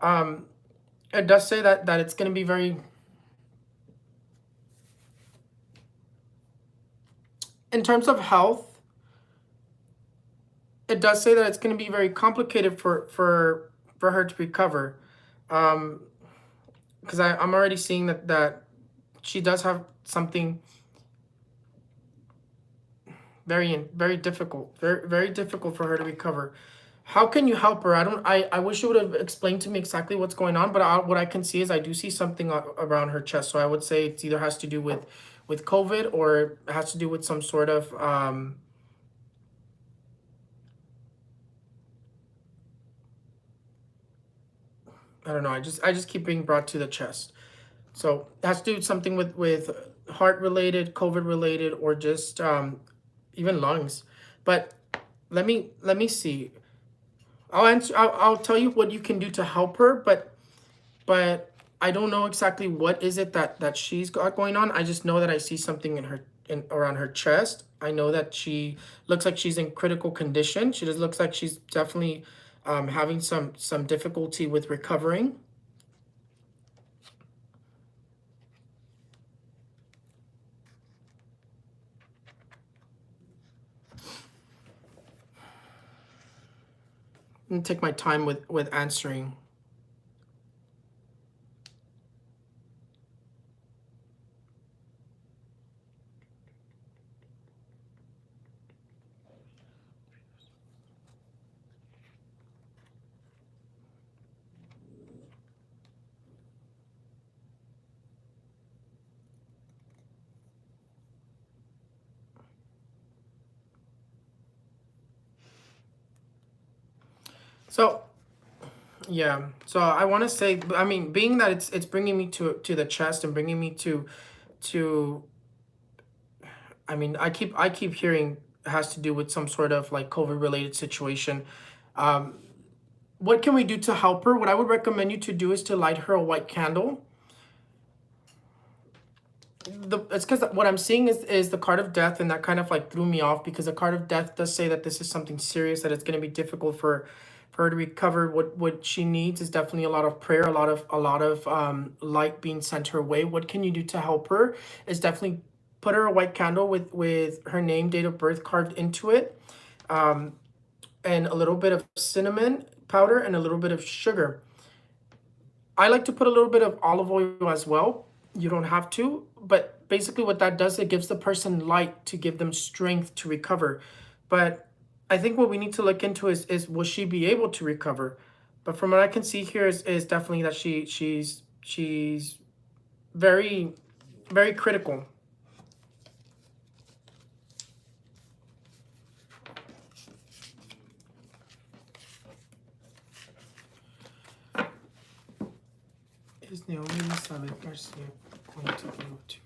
it does say that it's going to be very. In terms of health, it does say that it's going to be very complicated for her to recover, because I'm already seeing that she does have something very difficult, very difficult for her to recover. How can you help her? I wish you would have explained to me exactly what's going on, but what I can see is I do see something around her chest. So I would say it either has to do with COVID, or it has to do with some sort of I don't know. I just keep being brought to the chest. So it has to do with something with heart related, COVID related, or just even lungs. But let me see. I'll tell you what you can do to help her, but I don't know exactly what is it that she's got going on. I just know that I see something around her chest. I know that she looks like she's in critical condition. She just looks like she's definitely having some difficulty with recovering. I'm gonna take my time with answering. So yeah, so I want to say, I mean, being that it's bringing me to the chest and bringing me to I mean, I keep hearing it has to do with some sort of like COVID related situation. Um, what can we do to help her? What I would recommend you to do is to light her a white candle. It's because what I'm seeing is the card of death, and that kind of like threw me off because the card of death does say that this is something serious, that it's going to be difficult for her to recover. What she needs is definitely a lot of prayer, a lot of light being sent her way. What can you do to help her? Is definitely put her a white candle with her name, date of birth carved into it, and a little bit of cinnamon powder and a little bit of sugar. I like to put a little bit of olive oil as well. You don't have to, but basically what that does, it gives the person light to give them strength to recover. But I think what we need to look into is will she be able to recover? But from what I can see here is definitely that she's very, very critical. Is Naomi Elizabeth Garcia going to be able to?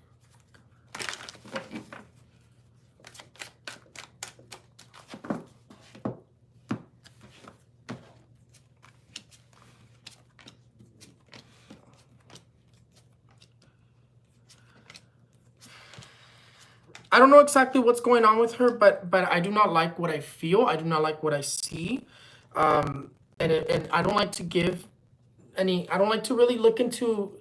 I don't know exactly what's going on with her, but I do not like what I feel. I do not like what I see, and I don't like to give any. I don't like to really look into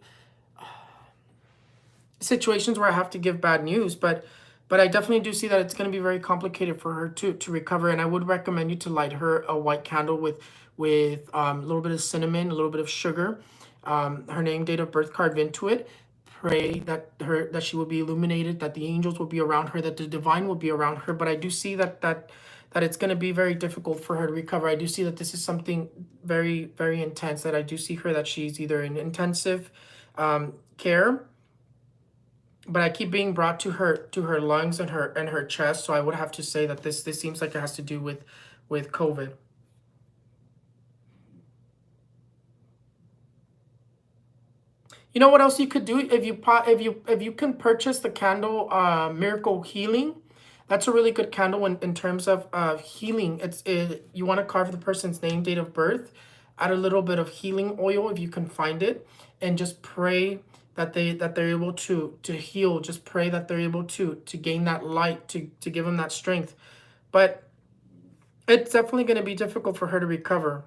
situations where I have to give bad news, but I definitely do see that it's going to be very complicated for her to recover. And I would recommend you to light her a white candle with a little bit of cinnamon, a little bit of sugar, her name, date of birth carved into it. Pray that she will be illuminated, that the angels will be around her, that the divine will be around her. But I do see that it's going to be very difficult for her to recover. I do see that this is something very, very intense. That I do see her that she's either in intensive care, but I keep being brought to her lungs and her chest. So I would have to say that this seems like it has to do with COVID. You know what else you could do if you can purchase the candle Miracle Healing. That's a really good candle in terms of healing. You want to carve the person's name, date of birth, add a little bit of healing oil if you can find it, and just pray that they're able to heal. Just pray that they're able to gain that light, to give them that strength. But it's definitely going to be difficult for her to recover.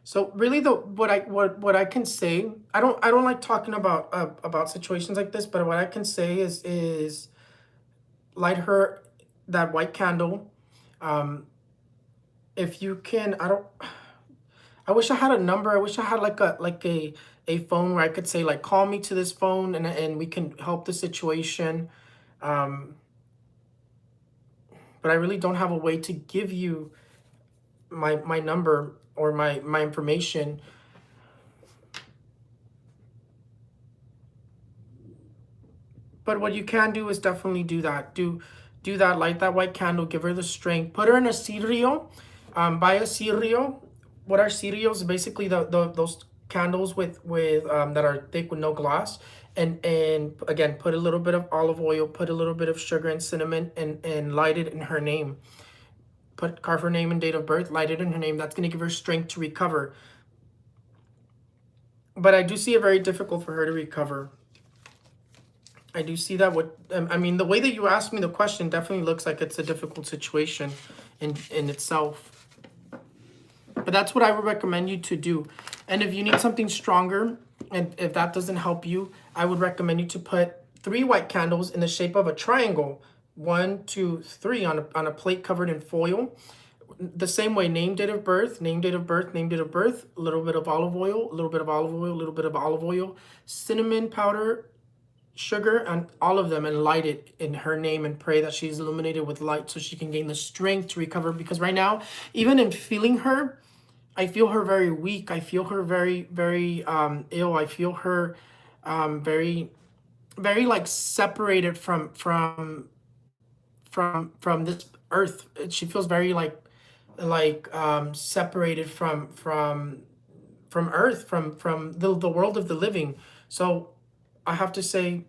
So really, what I can say, I don't like talking about situations like this, but what I can say is light her that white candle. If you can, I wish I had a number. I wish I had like a phone where I could say like, call me to this phone and we can help the situation. But I really don't have a way to give you my number or my information. But what you can do is definitely do that. Do that, light that white candle, give her the strength, put her in a cirio, buy a cirio. What are cirios? Basically those candles with that are thick with no glass. And again, put a little bit of olive oil, put a little bit of sugar and cinnamon, and light it in her name. Carve her name and date of birth, light it in her name. That's going to give her strength to recover. But I do see it very difficult for her to recover. I do see that. I mean, the way that you asked me the question definitely looks like it's a difficult situation in itself. But that's what I would recommend you to do. And if you need something stronger, and if that doesn't help you, I would recommend you to put 3 white candles in the shape of a triangle. 1, 2, 3 on a plate covered in foil. The same way, name, date of birth, name, date of birth, name, date of birth, a little bit of olive oil, a little bit of olive oil, a little bit of olive oil, cinnamon powder, sugar, and all of them, and light it in her name and pray that she's illuminated with light so she can gain the strength to recover. Because right now, even in feeling her, I feel her very weak. I feel her very, very ill. I feel her very, very like separated from this earth. She feels very like separated from earth, from the world of the living. So I have to say,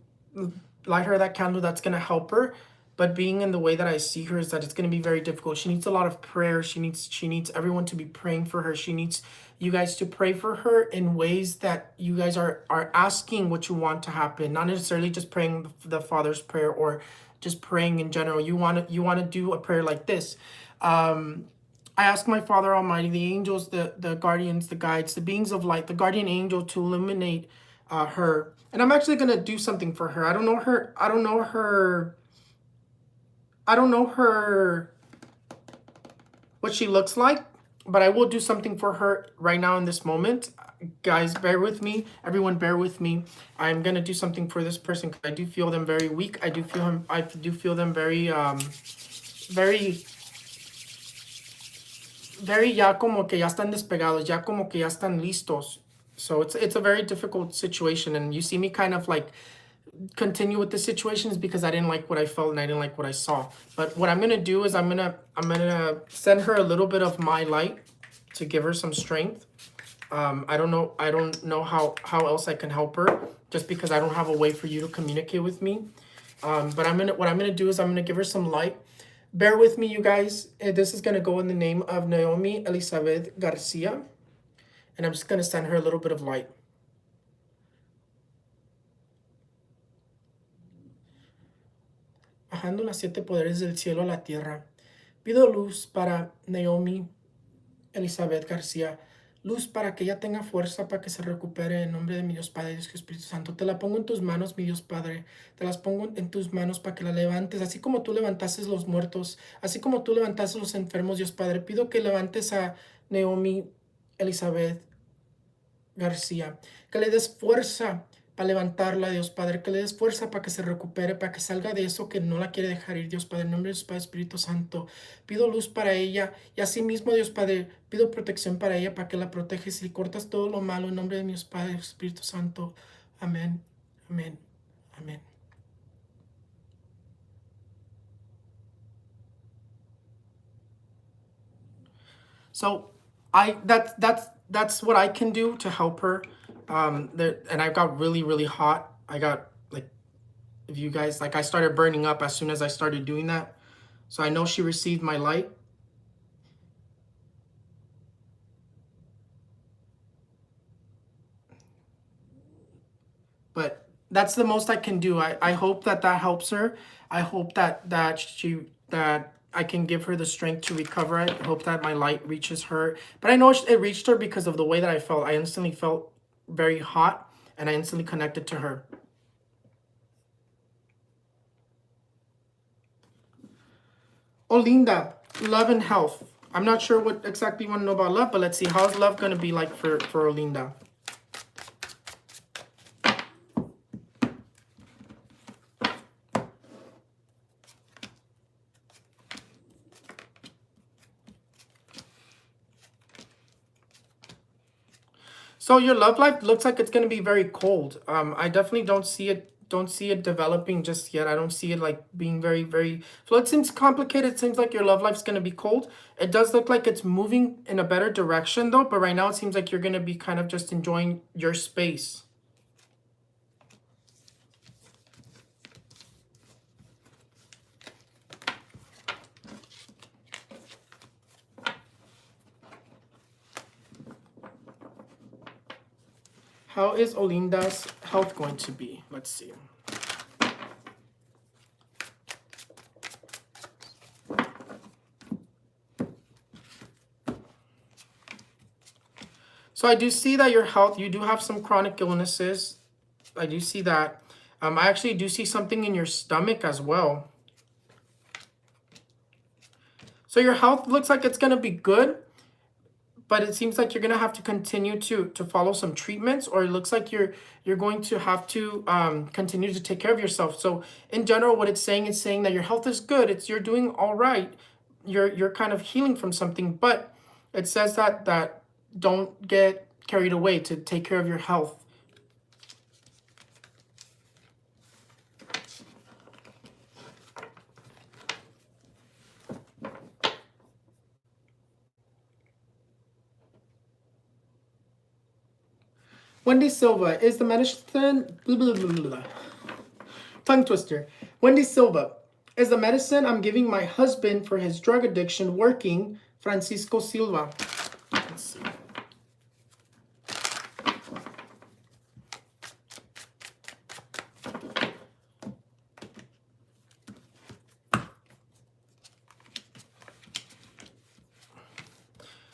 light her that candle. That's going to help her. But being in the way that I see her is that it's going to be very difficult. She needs a lot of prayer. She needs everyone to be praying for her. She needs you guys to pray for her in ways that you guys are asking what you want to happen, not necessarily just praying the Father's prayer or just praying in general. You want to do a prayer like this. I ask my Father Almighty, the angels, the guardians, the guides, the beings of light, the guardian angel to illuminate her. And I'm actually going to do something for her. I don't know her what she looks like, but I will do something for her right now in this moment. Guys, bear with me. Everyone, bear with me. I'm going to do something for this person because I do feel them very weak. I do feel them very ya como que ya están despegados, ya como que ya están listos. So it's a very difficult situation, and you see me kind of like continue with the situation is because I didn't like what I felt and I didn't like what I saw. But what I'm gonna do is I'm gonna send her a little bit of my light to give her some strength. I don't know how else I can help her, just because I don't have a way for you to communicate with me. But what I'm gonna do is I'm gonna give her some light. Bear with me, you guys. This is gonna go in the name of Naomi Elizabeth Garcia, and I'm just gonna send her a little bit of light. Bajando las 7 poderes del cielo a la tierra, pido luz para Naomi Elizabeth García. Luz para que ella tenga fuerza para que se recupere en nombre de mi Dios Padre, Dios Espíritu Santo. Te la pongo en tus manos, mi Dios Padre. Te las pongo en tus manos para que la levantes, así como tú levantaste los muertos, así como tú levantaste los enfermos, Dios Padre. Pido que levantes a Naomi Elizabeth García, que le des fuerza para levantarla, Dios Padre, que le des fuerza para que se recupere, para que salga de eso que no la quiere dejar ir, Dios Padre, en nombre de Dios Padre, Espíritu Santo. Pido luz para ella y asimismo, Dios Padre, pido protección para ella, para que la proteges y cortas todo lo malo en nombre de Dios Padre, Espíritu Santo. Amén, amén, amén. So that's what I can do to help her. And I got really hot. I got like, if you guys, like, I started burning up as soon as I started doing that. So I know she received my light. But that's the most I can do. I hope that helps her. I hope that I can give her the strength to recover. I hope that my light reaches her. But I know it reached her because of the way that I felt. I instantly felt very hot, and I instantly connected to her. Olinda, love and health. I'm not sure what exactly you want to know about love, but let's see. How's love going to be like for Olinda? So your love life looks like it's going to be very cold. I definitely don't see it developing just yet. I don't see it like being very flow. It seems complicated. It seems like your love life's going to be cold. It does look like it's moving in a better direction though, but right now it seems like you're going to be kind of just enjoying your space. How is Olinda's health going to be? Let's see. So I do see that your health, you do have some chronic illnesses. I do see that. I actually do see something in your stomach as well. So your health looks like it's going to be good, but it seems like you're going to have to continue to follow some treatments, or it looks like you're going to have to continue to take care of yourself. So in general, what it's saying is saying that your health is good. You're doing all right. You're kind of healing from something, but it says that don't get carried away, to take care of your health. Wendy Silva, is the medicine... Blah, blah, blah, blah. Tongue twister. Wendy Silva, is the medicine I'm giving my husband for his drug addiction working? Francisco Silva. Let's see.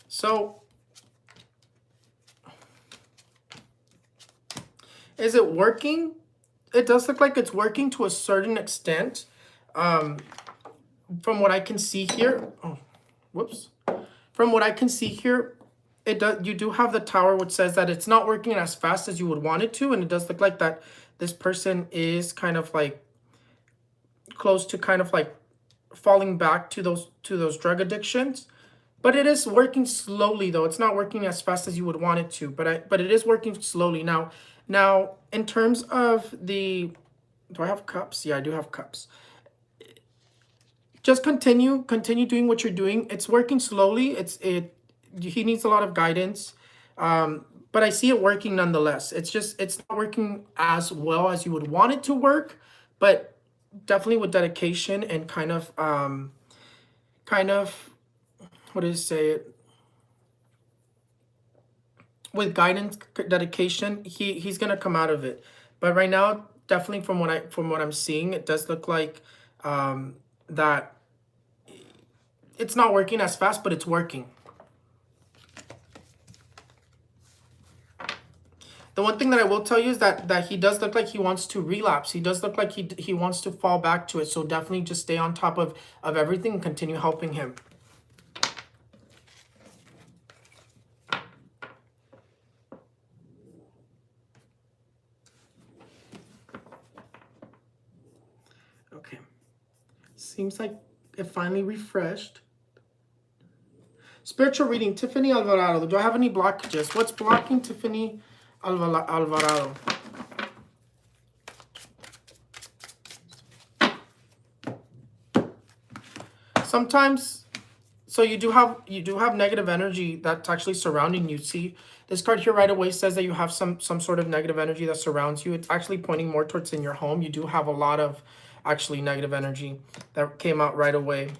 So, is it working? It does look like it's working to a certain extent. From what I can see here, From what I can see here, you do have the tower, which says that it's not working as fast as you would want it to, and it does look like that this person is kind of like close to kind of like falling back to those drug addictions. But it is working slowly though. It's not working as fast as you would want it to, but it is working slowly. Now in terms of the Do I have cups? Yeah, I do have cups. Just continue doing what you're doing. It's working slowly. He needs a lot of guidance. But I see it working nonetheless. It's not working as well as you would want it to work, but definitely with dedication and kind of what do you say it, with guidance, dedication, he's gonna come out of it. But right now, definitely from what I'm seeing, it does look like that it's not working as fast, but it's working. The one thing that I will tell you is that he does look like he wants to relapse. He does look like he wants to fall back to it. So definitely just stay on top of everything and continue helping him. Okay. Seems like it finally refreshed. Spiritual reading, Tiffany Alvarado. Do I have any blockages? What's blocking Tiffany Alvarado? Sometimes, so you do have negative energy that's actually surrounding you. See, this card here right away says that you have some sort of negative energy that surrounds you. It's actually pointing more towards in your home. You do have a lot of actually negative energy that came out right away.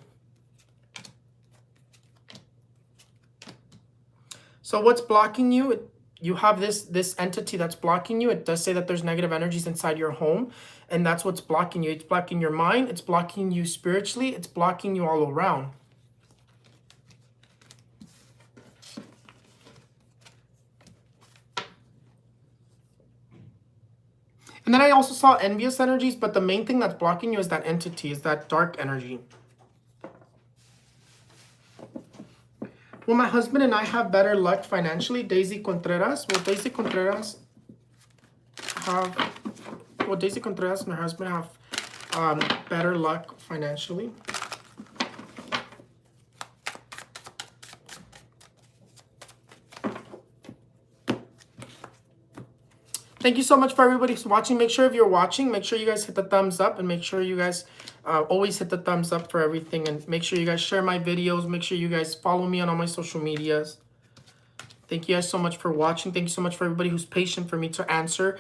So what's blocking you? You have this entity that's blocking you. It does say that there's negative energies inside your home, and that's what's blocking you. It's blocking your mind. It's blocking you spiritually. It's blocking you all around. And then I also saw envious energies, but the main thing that's blocking you is that entity, is that dark energy. Will my husband and I have better luck financially? Daisy Contreras. Will Daisy Contreras and her husband have better luck financially? Thank you so much for everybody who's watching. Make sure if you're watching, make sure you guys hit the thumbs up, and make sure you guys always hit the thumbs up for everything, and make sure you guys share my videos. Make sure you guys follow me on all my social medias. Thank you guys so much for watching. Thank you so much for everybody who's patient for me to answer.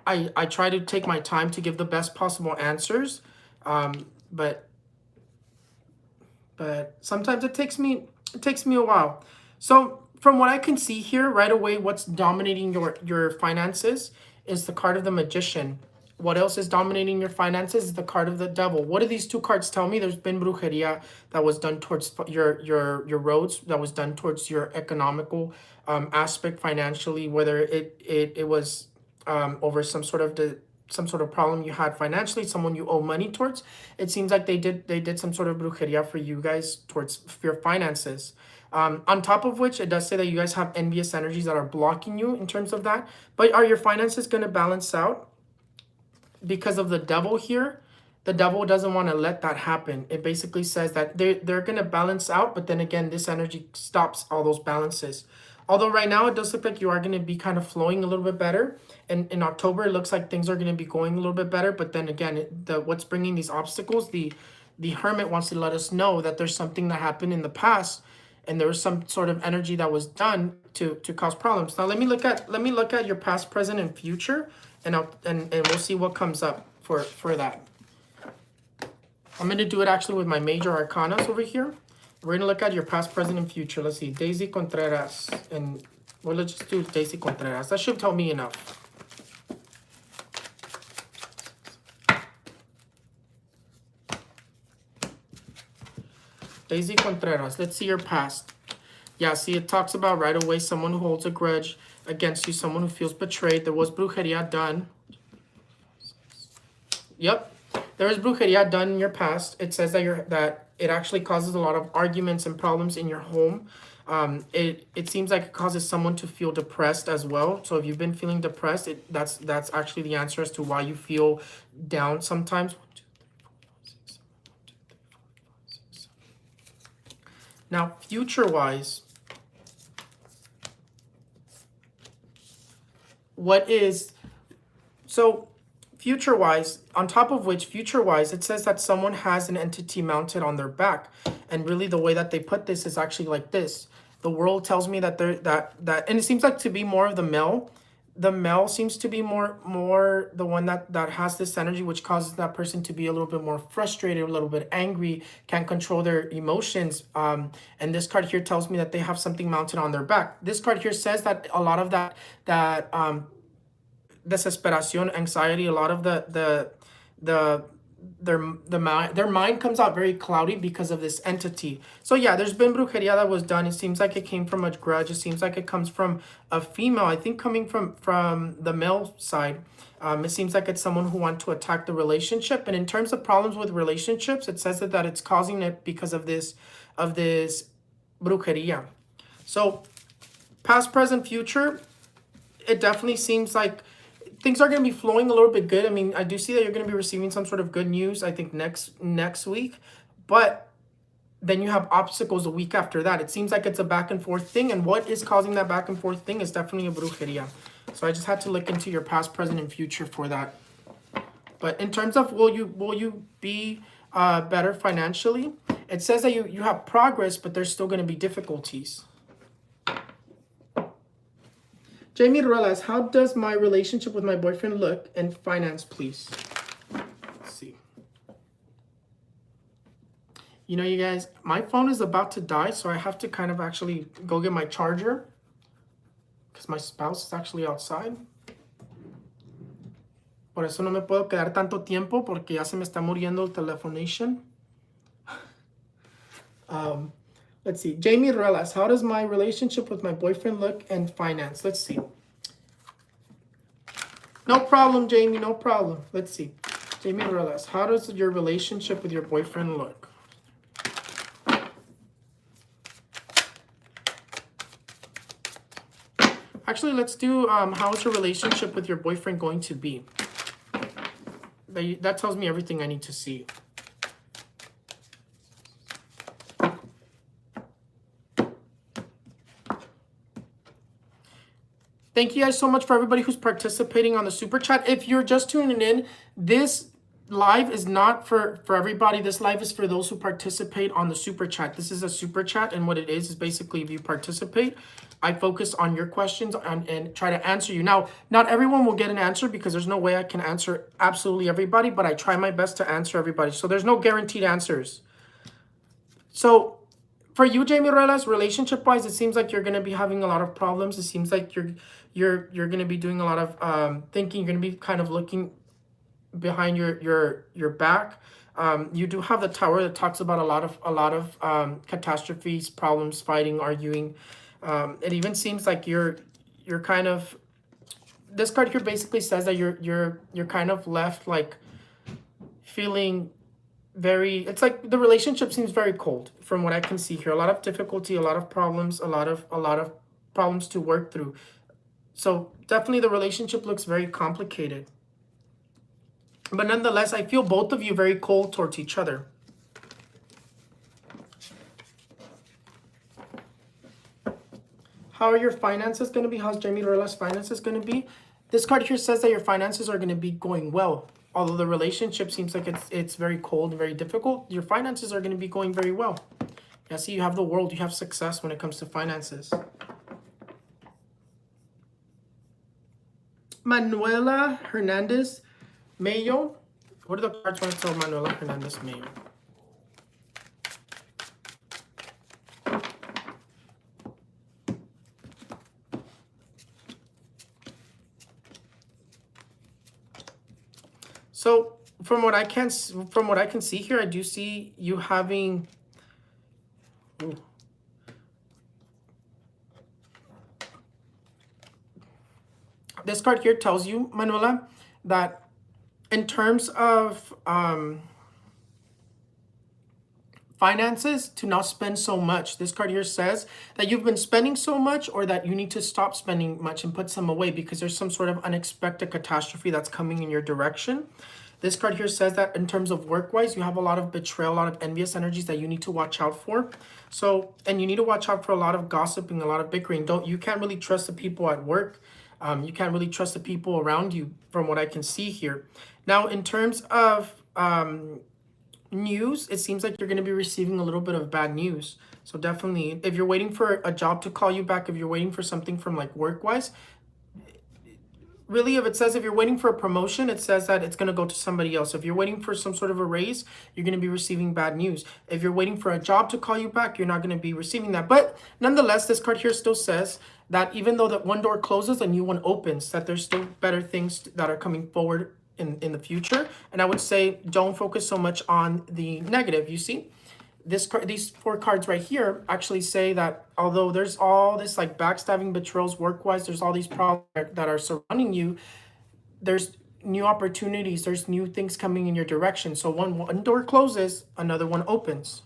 I try to take my time to give the best possible answers, but sometimes it takes me a while. So from what I can see here right away, what's dominating your finances is the card of the Magician. What else is dominating your finances is the card of the Devil. What do these two cards tell me? There's been brujeria that was done towards your roads, that was done towards your economical aspect financially, whether it was over some sort of problem you had financially, someone you owe money towards. It seems like they did some sort of brujeria for you guys towards your finances. On top of which, it does say that you guys have envious energies that are blocking you in terms of that. But are your finances going to balance out? Because of the Devil here, the Devil doesn't want to let that happen. It basically says that they're going to balance out, but then again, this energy stops all those balances. Although right now, it does look like you are going to be kind of flowing a little bit better. And in October, it looks like things are going to be going a little bit better. But then again, what's bringing these obstacles, the Hermit wants to let us know that there's something that happened in the past, and there was some sort of energy that was done to cause problems. Now let me look at your past, present, and future, and we'll see what comes up for that. I'm gonna do it actually with my major arcanas over here. We're gonna look at your past, present, and future. Let's see, Daisy Contreras, and well, let's just do Daisy Contreras. That should tell me enough. Daisy Contreras, let's see your past. Yeah, see, it talks about right away someone who holds a grudge against you, someone who feels betrayed. There was brujeria done. Yep, there is brujeria done in your past. It says that it actually causes a lot of arguments and problems in your home. It seems like it causes someone to feel depressed as well. So if you've been feeling depressed, that's actually the answer as to why you feel down sometimes. Now, future-wise, so future-wise, on top of which, future-wise, it says that someone has an entity mounted on their back. And really the way that they put this is actually like this. The world tells me that and it seems like to be more of the male. The male seems to be more the one that has this energy, which causes that person to be a little bit more frustrated, a little bit angry, can't control their emotions. And this card here tells me that they have something mounted on their back. This card here says that a lot of that desesperación, anxiety, a lot of their mind comes out very cloudy because of this entity. So yeah, there's been brujeria that was done. It seems like it came from a grudge. It seems like it comes from a female, I think coming from the male side. It seems like it's someone who wants to attack the relationship. And in terms of problems with relationships, it says that it's causing it because of this brujeria. So past, present, future, it definitely seems like things are going to be flowing a little bit good. I mean, I do see that you're going to be receiving some sort of good news, I think, next week. But then you have obstacles a week after that. It seems like it's a back and forth thing. And what is causing that back and forth thing is definitely a brujeria. So I just had to look into your past, present, and future for that. But in terms of will you be better financially, it says that you have progress, but there's still going to be difficulties. Jamie Ruelas, how does my relationship with my boyfriend look? And finance, please. Let's see. You know, you guys, my phone is about to die, so I have to kind of actually go get my charger because my spouse is actually outside. Por eso no me puedo quedar tanto tiempo porque ya se me está muriendo el telefonation. Let's see. Jamie Ruelas, how does my relationship with my boyfriend look and finance? Let's see. No problem, Jamie. No problem. Let's see. Jamie Ruelas, how does your relationship with your boyfriend look? Actually, let's do how is your relationship with your boyfriend going to be? That tells me everything I need to see. Thank you guys so much for everybody who's participating on the Super Chat. If you're just tuning in, this live is not for everybody. This live is for those who participate on the Super Chat. This is a Super Chat, and what it is basically if you participate, I focus on your questions and try to answer you. Now, not everyone will get an answer because there's no way I can answer absolutely everybody, but I try my best to answer everybody. So there's no guaranteed answers. So for you, Jamie Ruelas, relationship-wise, it seems like you're going to be having a lot of problems. It seems like you're going to be doing a lot of thinking. You're going to be kind of looking behind your back. You do have the Tower that talks about a lot of catastrophes, problems, fighting, arguing. It even seems like you're kind of, this card here basically says that you're kind of left like feeling very, it's like the relationship seems very cold from what I can see here. A lot of difficulty, a lot of problems, a lot of problems to work through. So definitely the relationship looks very complicated. But nonetheless, I feel both of you very cold towards each other. How are your finances going to be? How's Jamie Ruelas' finances going to be? This card here says that your finances are going to be going well. Although the relationship seems like it's very cold and very difficult, your finances are going to be going very well. Yeah, see, you have the world, you have success when it comes to finances. Manuela Hernandez Mayo. What do the cards want to tell Manuela Hernandez Mayo? So from what I can see here, I do see you having this card here tells you, Manuela, that in terms of finances, to not spend so much. This card here says that you've been spending so much or that you need to stop spending much and put some away because there's some sort of unexpected catastrophe that's coming in your direction. This card here says that in terms of work-wise, you have a lot of betrayal, a lot of envious energies that you need to watch out for. So, and you need to watch out for a lot of gossiping, a lot of bickering. You can't really trust the people at work. You can't really trust the people around you from what I can see here. Now, in terms of news, it seems like you're going to be receiving a little bit of bad news. So definitely, if you're waiting for a job to call you back, if you're waiting for something from like work-wise, really, if you're waiting for a promotion, it says that it's going to go to somebody else. If you're waiting for some sort of a raise, you're going to be receiving bad news. If you're waiting for a job to call you back, you're not going to be receiving that. But nonetheless, this card here still says that even though that one door closes, a new one opens, that there's still better things that are coming forward in the future. And I would say don't focus so much on the negative. You see, these 4 cards right here actually say that although there's all this like backstabbing, betrayals, work-wise, there's all these problems that are surrounding you, there's new opportunities, there's new things coming in your direction. So one door closes, another one opens.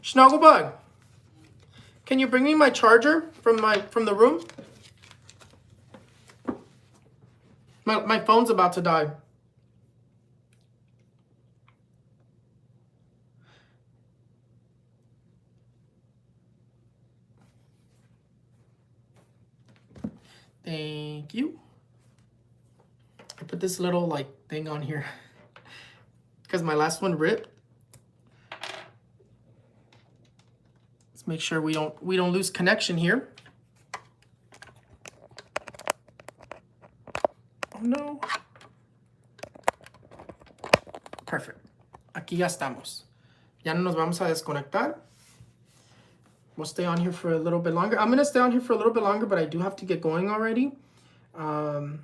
Snugglebug, can you bring me my charger from the room? My phone's about to die. Thank you. I put this little like thing on here because my last one ripped. Let's make sure we don't lose connection here. Oh no. Perfect. Aquí ya estamos. Ya no nos vamos a desconectar. We'll stay on here for a little bit longer. I'm going to stay on here for a little bit longer, but I do have to get going already. Marisela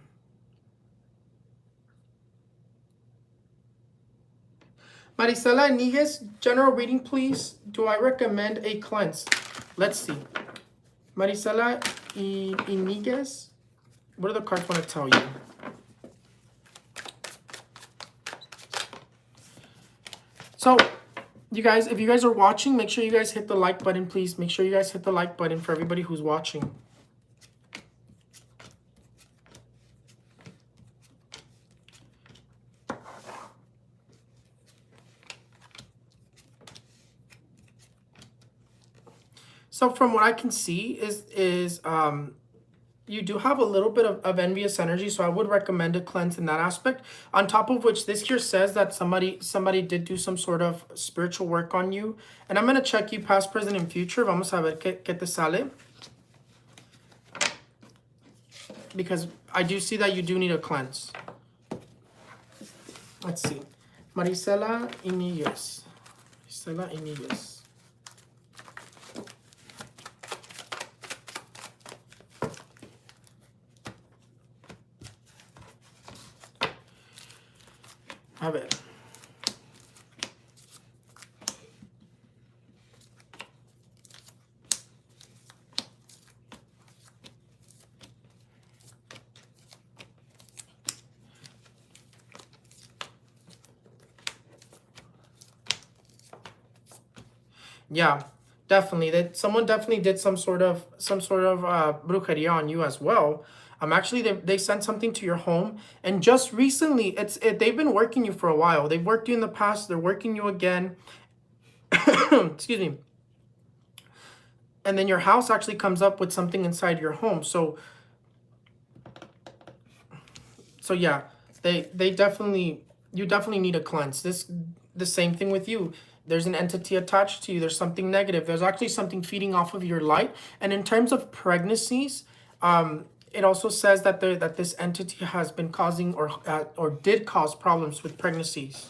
Iniguez, general reading, please. Do I recommend a cleanse? Let's see. Marisela Iniguez, what do the cards want to tell you? So, you guys, if you guys are watching, make sure you guys hit the like button, please. Make sure you guys hit the like button for everybody who's watching. So from what I can see is you do have a little bit of envious energy, so I would recommend a cleanse in that aspect. On top of which, this here says that somebody did do some sort of spiritual work on you. And I'm going to check you past, present, and future. Vamos a ver qué te sale. Because I do see that you do need a cleanse. Let's see. Marisela Iniguez. Marisela Iniguez. A ver. Yeah, definitely. That someone definitely did some sort of brujeria on you as well. Actually, they sent something to your home, and just recently, they've been working you for a while. They've worked you in the past. They're working you again. Excuse me. And then your house actually comes up with something inside your home. So yeah, you definitely need a cleanse. The same thing with you. There's an entity attached to you. There's something negative. There's actually something feeding off of your light. And in terms of pregnancies, it also says that this entity has been causing or did cause problems with pregnancies.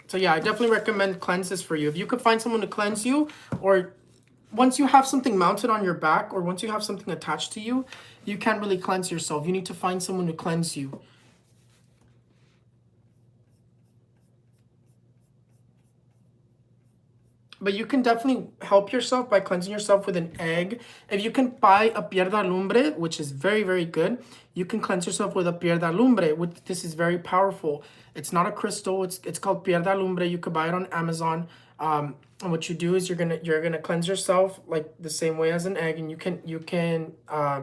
So yeah, I definitely recommend cleanses for you. If you could find someone to cleanse you, or once you have something mounted on your back, or once you have something attached to you, you can't really cleanse yourself. You need to find someone to cleanse you. But you can definitely help yourself by cleansing yourself with an egg. If you can buy a pierda lumbre, which is very, very good, you can cleanse yourself with a pierda lumbre. This is very powerful. It's not a crystal. It's called pierda lumbre. You could buy it on Amazon. And what you do is you're gonna cleanse yourself like the same way as an egg, and you can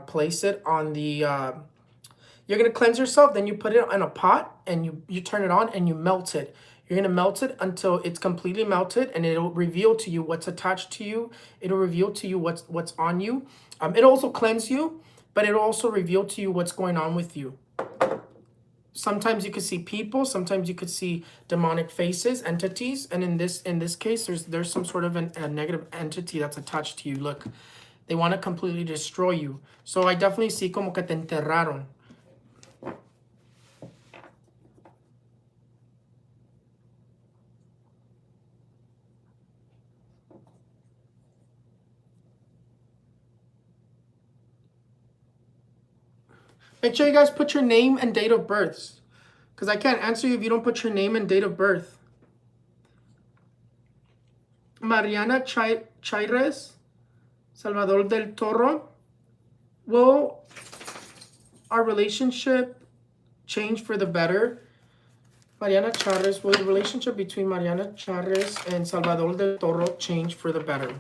place it on the. You're gonna cleanse yourself. Then you put it in a pot and you turn it on and you melt it. You're going to melt it until it's completely melted, and it'll reveal to you what's attached to you. It'll reveal to you what's on you. It'll also cleanse you, but it'll also reveal to you what's going on with you. Sometimes you could see people, sometimes you could see demonic faces, entities, and in this case, there's some sort of a negative entity that's attached to you. Look, they want to completely destroy you. So I definitely see como que te enterraron. Make sure you guys put your name and date of birth, because I can't answer you if you don't put your name and date of birth. Mariana Chaires, Salvador del Toro. Will our relationship change for the better? Mariana Chaires, will the relationship between Mariana Chaires and Salvador del Toro change for the better?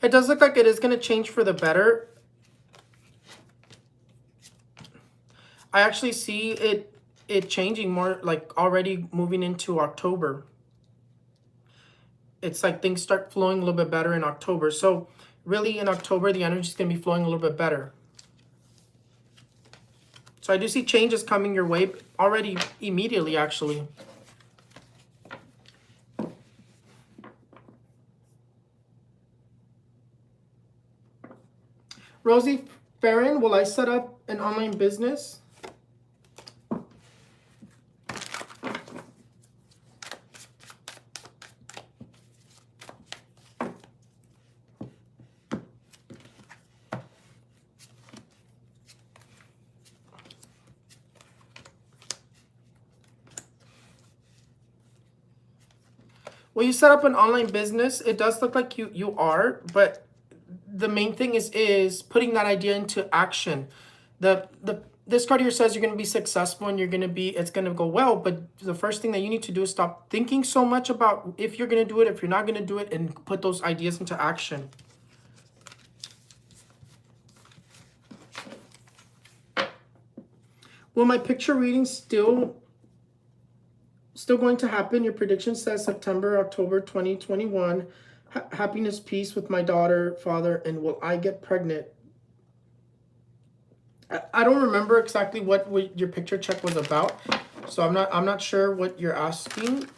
It does look like it is going to change for the better. I actually see it changing more, like already moving into October. It's like things start flowing a little bit better in October. So really in October, the energy is going to be flowing a little bit better. So I do see changes coming your way already immediately, actually. Rosie Farron, will I set up an online business? Well, you set up an online business. It does look like you are, but the main thing is putting that idea into action. This card here says you're going to be successful and it's going to go well, but the first thing that you need to do is stop thinking so much about if you're going to do it, if you're not going to do it, and put those ideas into action. Will my picture reading still going to happen? Your prediction says September, October 2021. Happiness, peace with my daughter, father, and will I get pregnant? I don't remember exactly what your picture check was about, so I'm not sure what you're asking.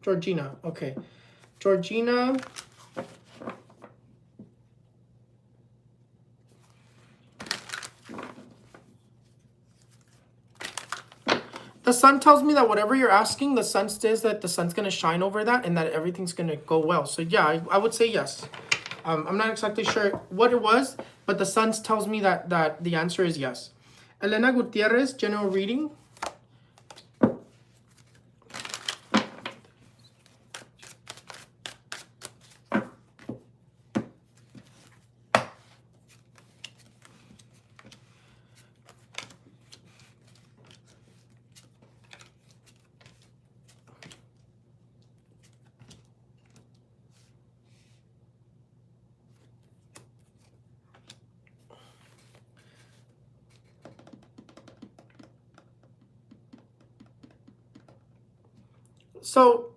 Georgina, okay. Georgina. The sun tells me that whatever you're asking, the sun says that the sun's going to shine over that and that everything's going to go well. So yeah, I would say yes. I'm not exactly sure what it was, but the sun tells me that the answer is yes. Elena Gutierrez, general reading. So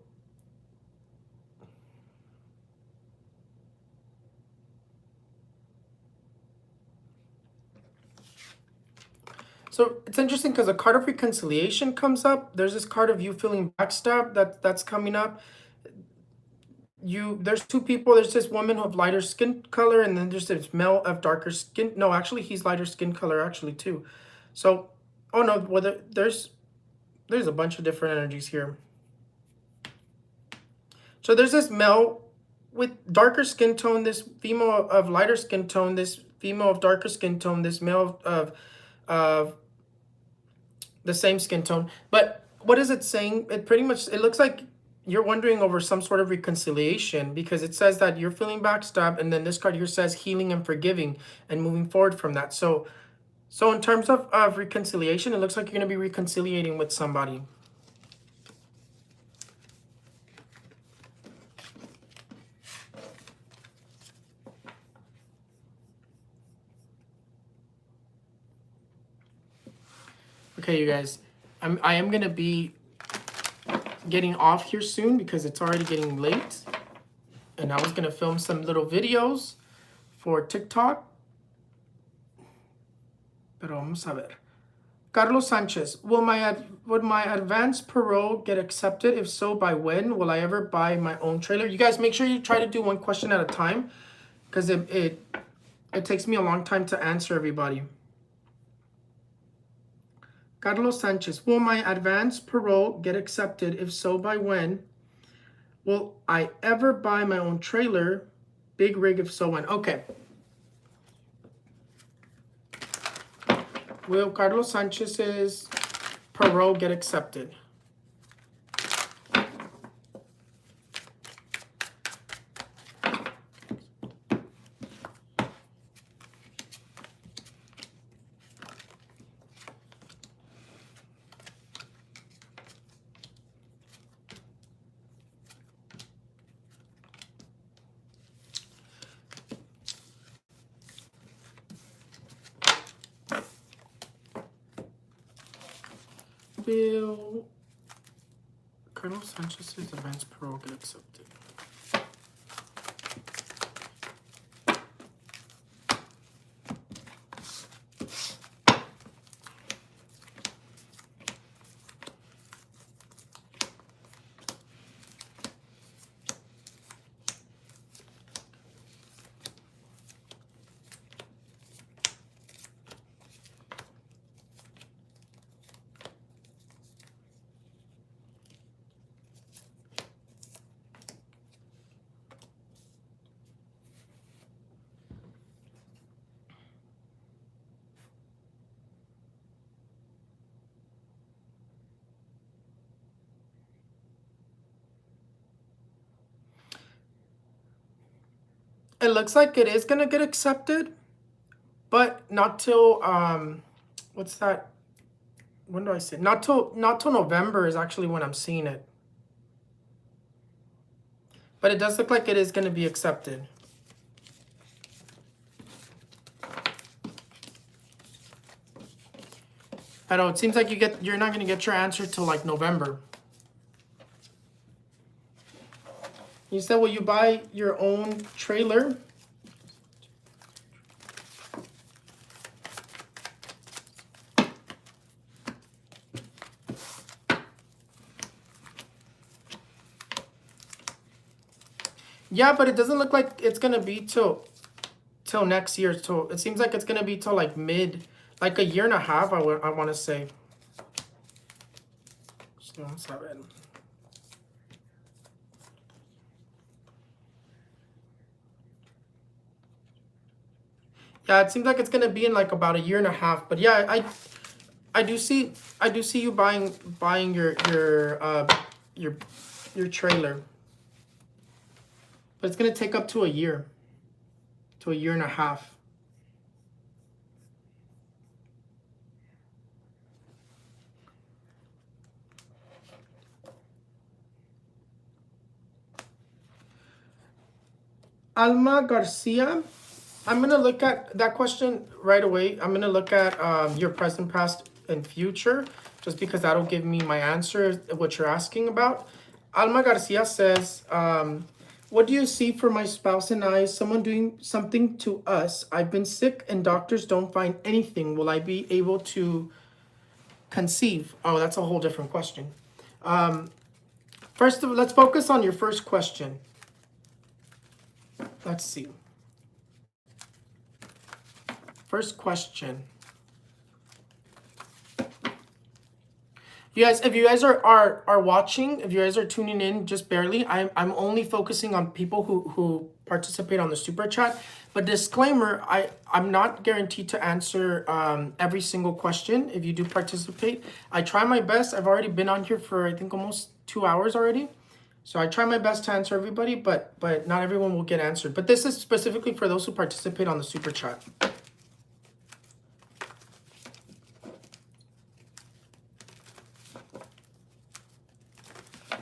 it's interesting because a card of reconciliation comes up. There's this card of you feeling backstabbed that's coming up. There's two people. There's this woman of lighter skin color, and then there's this male of darker skin. No, actually, he's lighter skin color actually too. So, oh no, whether there's a bunch of different energies here. So there's this male with darker skin tone, this female of lighter skin tone, this female of darker skin tone, this male of the same skin tone. But what is it saying? It looks like you're wondering over some sort of reconciliation, because it says that you're feeling backstabbed, and then this card here says healing and forgiving and moving forward from that. So So in terms of reconciliation, it looks like you're going to be reconciliating with somebody. Okay, you guys, I am going to be getting off here soon because it's already getting late. And I was going to film some little videos for TikTok. Pero vamos a ver. Carlos Sanchez, would my advance parole get accepted? If so, by when? Will I ever buy my own trailer? You guys, make sure you try to do one question at a time because it takes me a long time to answer everybody. Carlos Sanchez, will my advance parole get accepted? If so, by when? Will I ever buy my own trailer? Big rig, if so, when? Okay. Will Carlos Sanchez's parole get accepted? Will Carlos Sanchez's advance parole get accepted? It looks like it is gonna get accepted, but not till what's that? When do I say? Not till November is actually when I'm seeing it. But it does look like it is gonna be accepted. I know it seems like you're not gonna get your answer till like November. You said, will you buy your own trailer? Yeah, but it doesn't look like it's gonna be till next year. So it seems like it's gonna be till like like a year and a half. I want to say. So let's have it. Yeah, it seems like it's gonna be in like about a year and a half. But yeah, I do see you buying your trailer. But it's gonna take up to a year and a half. Alma Garcia, I'm going to look at that question right away. I'm going to look at your present, past, and future, just because that'll give me my answer, what you're asking about. Alma Garcia says, what do you see for my spouse and I? Someone doing something to us. I've been sick and doctors don't find anything. Will I be able to conceive? Oh, that's a whole different question. First, let's focus on your first question. Let's see. First question. You guys, if you guys are watching, if you guys are tuning in just barely, I'm only focusing on people who participate on the super chat. But disclaimer, I'm not guaranteed to answer every single question if you do participate. I try my best. I've already been on here for I think almost 2 hours already. So I try my best to answer everybody, but not everyone will get answered. But this is specifically for those who participate on the super chat.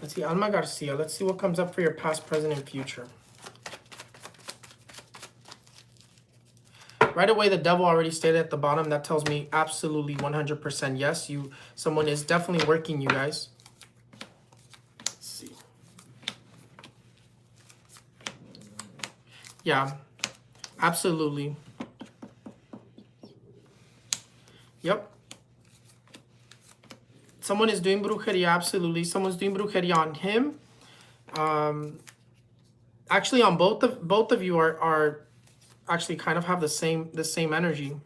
Let's see, Alma Garcia. Let's see what comes up for your past, present, and future. Right away, the devil already stated at the bottom. That tells me absolutely 100% yes. Someone is definitely working you guys. Let's see. Yeah, absolutely. Yep. Someone is doing brujeria, absolutely. Someone's doing brujeria on him. Actually, on both of you are actually kind of have the same energy.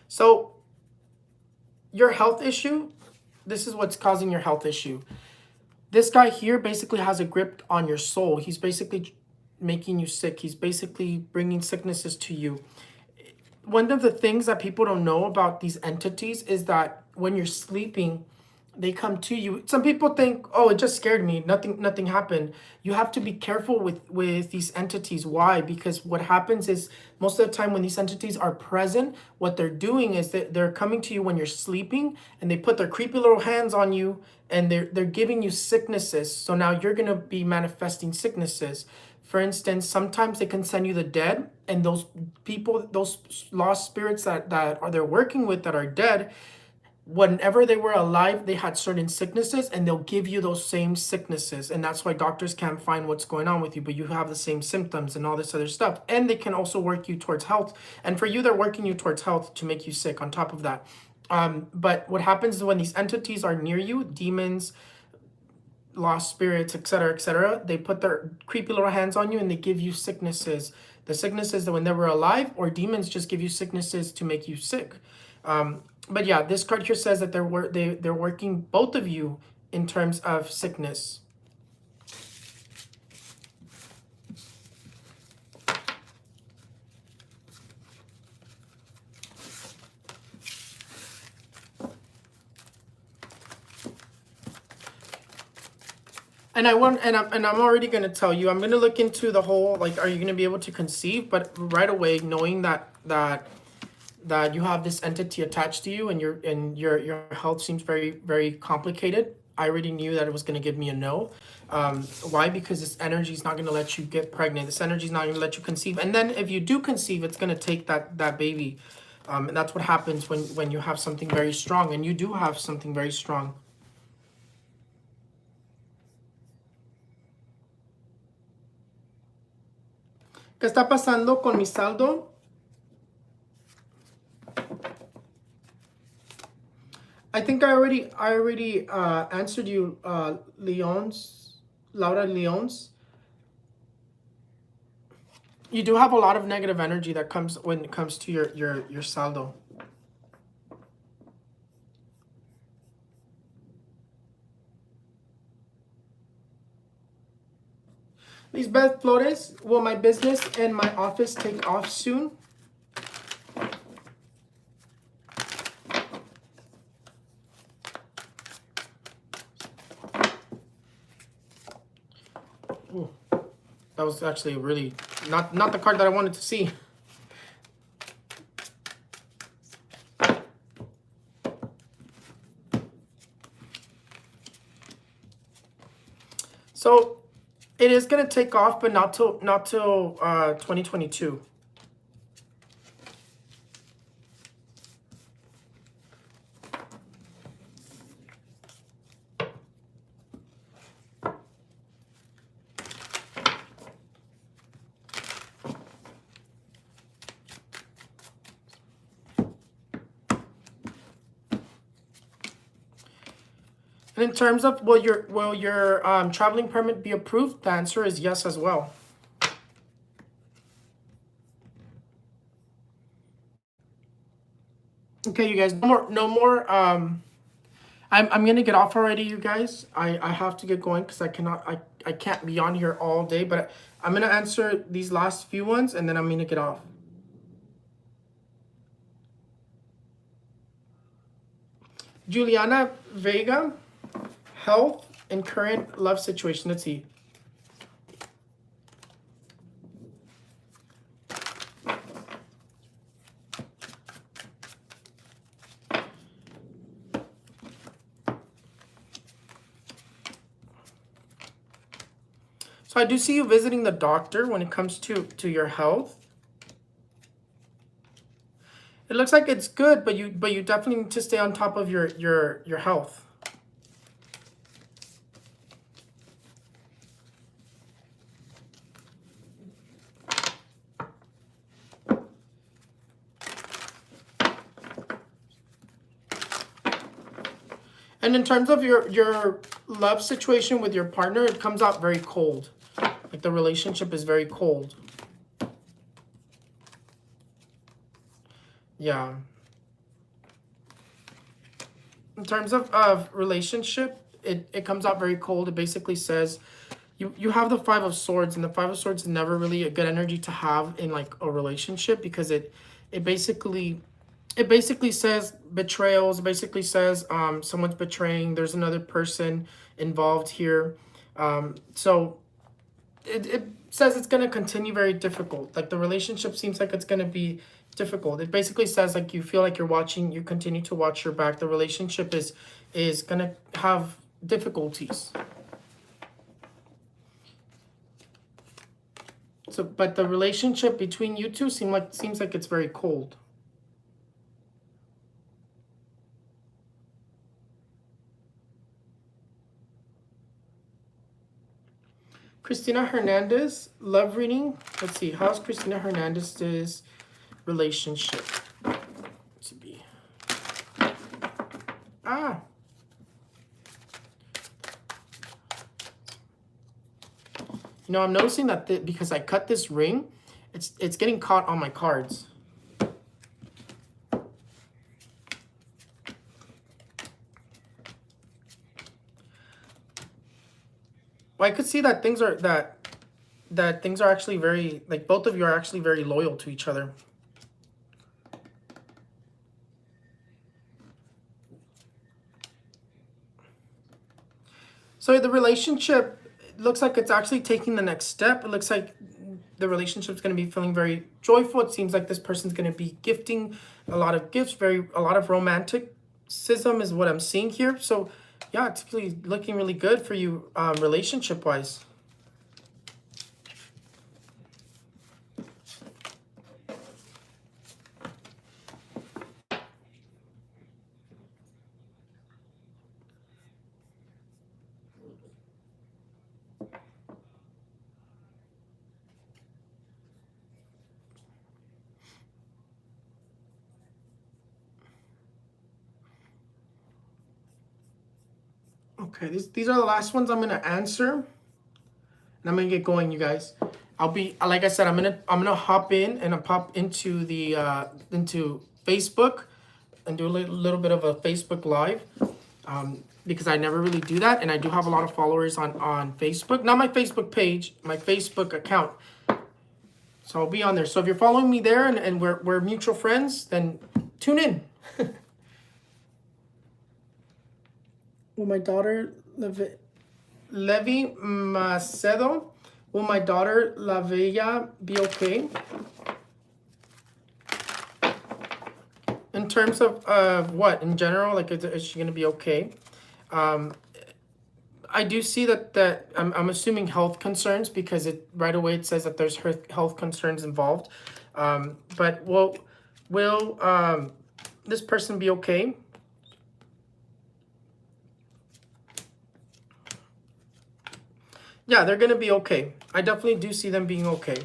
So your health issue, this is what's causing your health issue. This guy here basically has a grip on your soul. He's basically making you sick. He's basically bringing sicknesses to you. One of the things that people don't know about these entities is that when you're sleeping, they come to you. Some people think, oh, it just scared me. Nothing happened. You have to be careful with these entities. Why? Because what happens is most of the time when these entities are present, what they're doing is that they're coming to you when you're sleeping and they put their creepy little hands on you and they're giving you sicknesses. So now you're going to be manifesting sicknesses. For instance, sometimes they can send you the dead, and those people, those lost spirits that they're working with that are dead, whenever they were alive, they had certain sicknesses, and they'll give you those same sicknesses. And that's why doctors can't find what's going on with you, but you have the same symptoms and all this other stuff. And they can also work you towards health. And for you, they're working you towards health to make you sick on top of that. But what happens is when these entities are near you, demons, lost spirits, etc., they put their creepy little hands on you and they give you sicknesses. The sicknesses that when they were alive, or demons just give you sicknesses to make you sick. But yeah, this card here says that they're working both of you in terms of sickness. And I'm already going to tell you, I'm going to look into the whole, like, are you going to be able to conceive? But right away, knowing that you have this entity attached to you and your health seems very, very complicated, I already knew that it was going to give me a no. Why? Because this energy is not going to let you get pregnant. This energy is not going to let you conceive. And then if you do conceive, it's going to take that baby. And that's what happens when you have something very strong. And you do have something very strong. ¿Qué está pasando con mi saldo? I think I already answered you, Laura Leons. You do have a lot of negative energy that comes when it comes to your saldo. Lisbeth Flores, will my business and my office take off soon? Ooh, that was actually really not the card that I wanted to see. So it is going to take off, but not till 2022. And in terms of will your traveling permit be approved? The answer is yes as well. Okay, you guys, no more. I'm gonna get off already, you guys. I have to get going because I can't be on here all day. But I'm gonna answer these last few ones and then I'm gonna get off. Juliana Vega, health and current love situation. Let's see. So I do see you visiting the doctor when it comes to your health. It looks like it's good, but you definitely need to stay on top of your health. And in terms of your love situation with your partner, it comes out very cold. Like the relationship is very cold. Yeah. In terms of relationship, it comes out very cold. It basically says you have the Five of Swords, and the Five of Swords is never really a good energy to have in like a relationship, because it basically says betrayals. It basically says someone's betraying. There's another person involved here. So it says it's going to continue very difficult. Like the relationship seems like it's going to be difficult. It basically says like you feel like you continue to watch your back. The relationship is going to have difficulties. So, but the relationship between you two seems like it's very cold. Christina Hernandez, love reading. Let's see, how's Christina Hernandez's relationship to be? You know, I'm noticing that because I cut this ring, it's getting caught on my cards. Well, I could see that things are actually very, like, both of you are actually very loyal to each other. So the relationship looks like it's actually taking the next step. It looks like the relationship's going to be feeling very joyful. It seems like this person's going to be gifting a lot of gifts, a lot of romanticism is what I'm seeing here. So yeah, it's really looking really good for you relationship-wise. Okay, these are the last ones I'm going to answer. And I'm going to get going, you guys. I'll be, like I said, I'm gonna hop in and I'll pop into the into Facebook and do a little bit of a Facebook Live, because I never really do that, and I do have a lot of followers on Facebook. Not my Facebook page, my Facebook account. So I'll be on there. So if you're following me there and we're mutual friends, then tune in. Will my daughter Levi Macedo, will my daughter La Bella be okay? In terms of what? In general, like, is she going to be okay? I do see that I'm assuming health concerns, because right away it says that there's health concerns involved. But will this person be okay? Yeah, they're going to be okay. I definitely do see them being okay.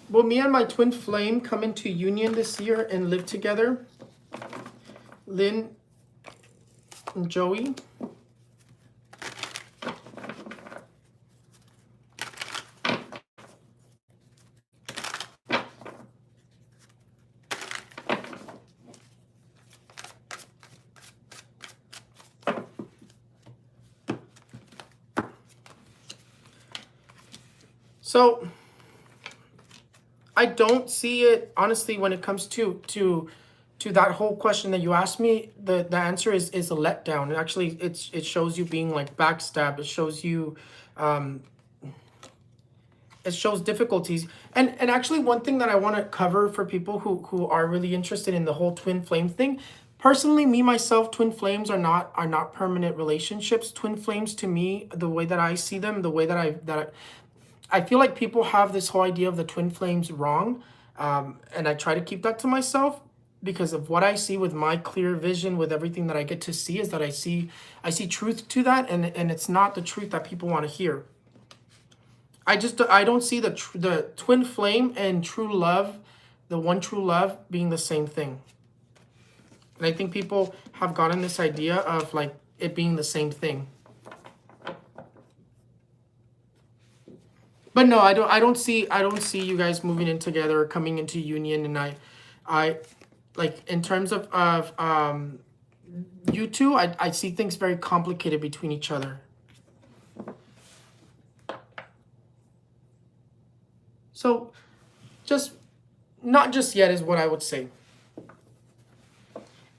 Will me and my twin flame come into union this year and live together? Lynn and Joey. So I don't see it, honestly, when it comes to that whole question that you asked me. The answer is a letdown. Actually, it shows you being like backstabbed. It shows you it shows difficulties. And actually, one thing that I want to cover for people who are really interested in the whole twin flame thing. Personally, me myself, twin flames are not permanent relationships. Twin flames, to me, the way that I see them, the way that I feel like people have this whole idea of the twin flames wrong, and I try to keep that to myself because of what I see with my clear vision, with everything that I get to see, is that I see truth to that, and it's not the truth that people want to hear. I don't see the twin flame and true love, the one true love, being the same thing. And I think people have gotten this idea of like it being the same thing. But no, I don't see you guys moving in together or coming into union. And I like, in terms of you two, I see things very complicated between each other. So not just yet is what I would say.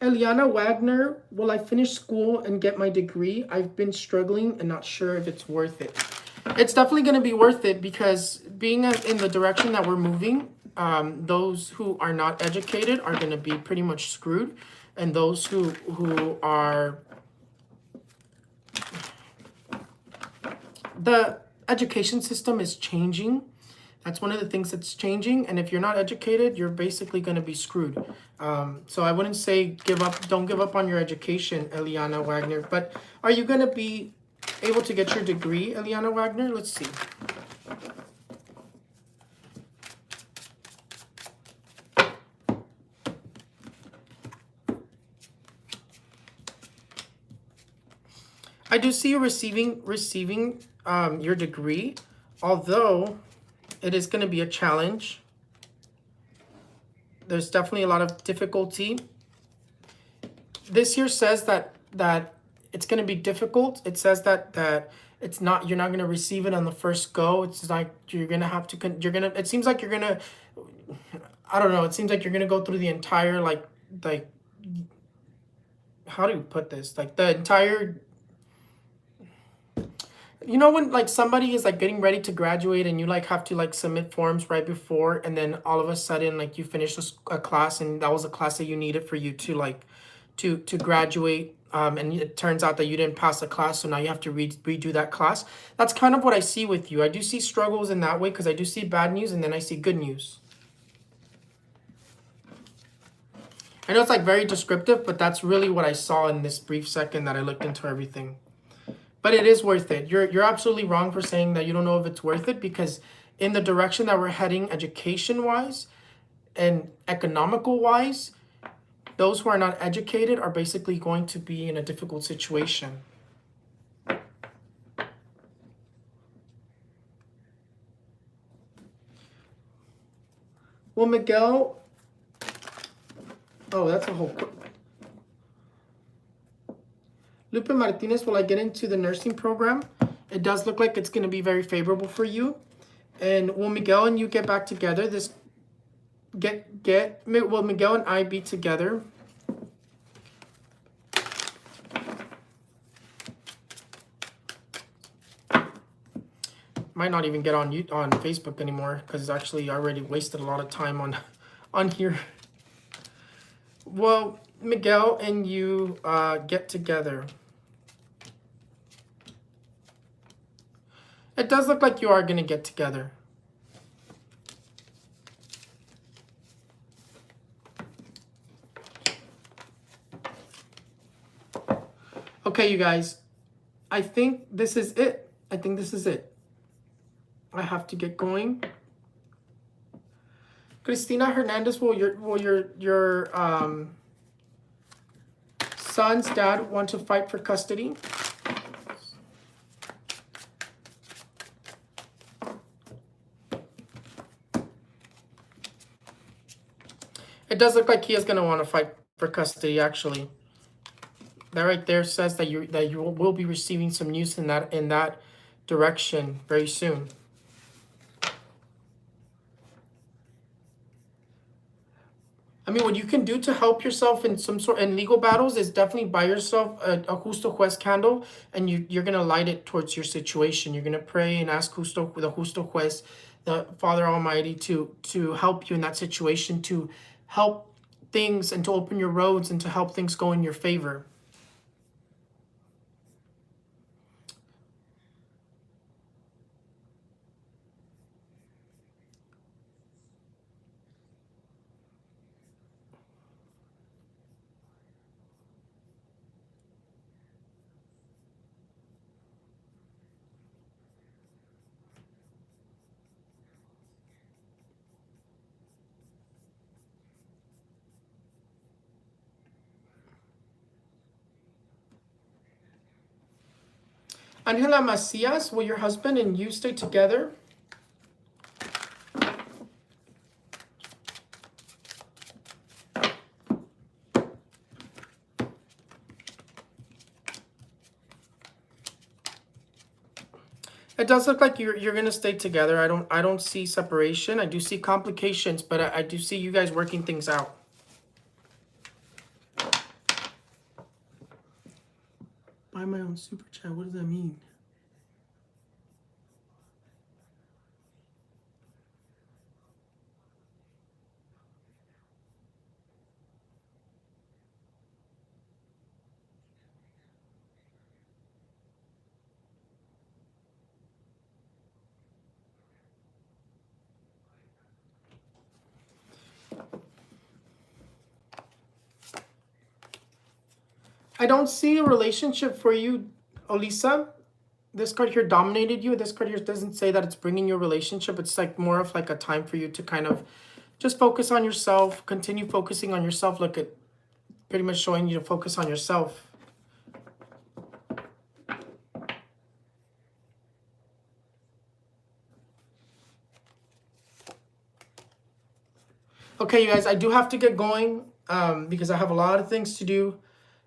Eliana Wagner, will I finish school and get my degree? I've been struggling and not sure if it's worth it. It's definitely going to be worth it, because being in the direction that we're moving, those who are not educated are going to be pretty much screwed. And those who are... The education system is changing. That's one of the things that's changing. And if you're not educated, you're basically going to be screwed. So I wouldn't say don't give up on your education, Eliana Wagner. But are you going to be able to get your degree, Eliana Wagner? Let's see. I do see you receiving your degree, although it is going to be a challenge. There's definitely a lot of difficulty. This here says that it's going to be difficult. It says that you're not going to receive it on the first go. It's like you're going to have to, it seems like you're going to, I don't know. It seems like you're going to go through the entire, like, how do you put this? Like the entire, you know, when like somebody is like getting ready to graduate and you like have to like submit forms right before, and then all of a sudden like you finish a class and that was a class that you needed for you to like to graduate, and it turns out that you didn't pass the class, so now you have to redo that class. That's kind of what I see with you. I do see struggles in that way, because I do see bad news and then I see good news. I know it's like very descriptive, but that's really what I saw in this brief second that I looked into everything. But it is worth it. You're absolutely wrong for saying that you don't know if it's worth it, because in the direction that we're heading education-wise and economical-wise, those who are not educated are basically going to be in a difficult situation. Well, Miguel... Oh, that's a whole... Lupe Martinez, will I get into the nursing program? It does look like it's going to be very favorable for you. And will Miguel and you get back together? Will Miguel and I be together? Might not even get on Facebook anymore, because actually I already wasted a lot of time on here. Well, Miguel and you get together. It does look like you are going to get together. Okay, you guys. I think this is it. I have to get going. Cristina Hernandez, will your son's dad want to fight for custody? It does look like he is going to want to fight for custody, actually. That right there says that you will be receiving some news in that direction very soon. I mean, what you can do to help yourself in some sort in legal battles is definitely buy yourself a justo juez candle, and you're gonna light it towards your situation. You're gonna pray and ask the justo juez, the Father Almighty, to help you in that situation, to help things and to open your roads and to help things go in your favor. Angela Macias, will your husband and you stay together? It does look like you're gonna stay together. I don't see separation. I do see complications, but I do see you guys working things out. Buy my own super chat. What does that mean? I don't see a relationship for you, Olisa. This card here dominated you. This card here doesn't say that it's bringing you a relationship. It's like more of like a time for you to kind of just focus on yourself, continue focusing on yourself. Look at pretty much showing you to focus on yourself. Okay, you guys, I do have to get going because I have a lot of things to do.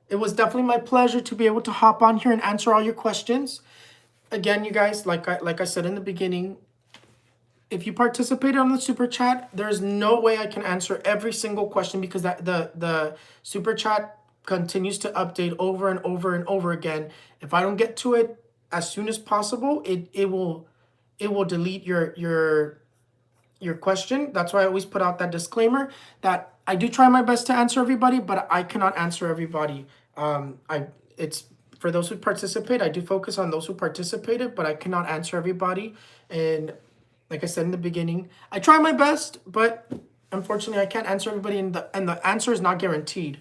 It was definitely my pleasure to be able to hop on here and answer all your questions. Again, you guys, like I said in the beginning, if you participated on the super chat, there's no way I can answer every single question because the super chat continues to update over and over and over again. If I don't get to it as soon as possible, it will delete your question. That's why I always put out that disclaimer that I do try my best to answer everybody, but I cannot answer everybody. It's for those who participate. I do focus on those who participated, but I cannot answer everybody. And like I said in the beginning, I try my best, but unfortunately I can't answer everybody, and the answer is not guaranteed.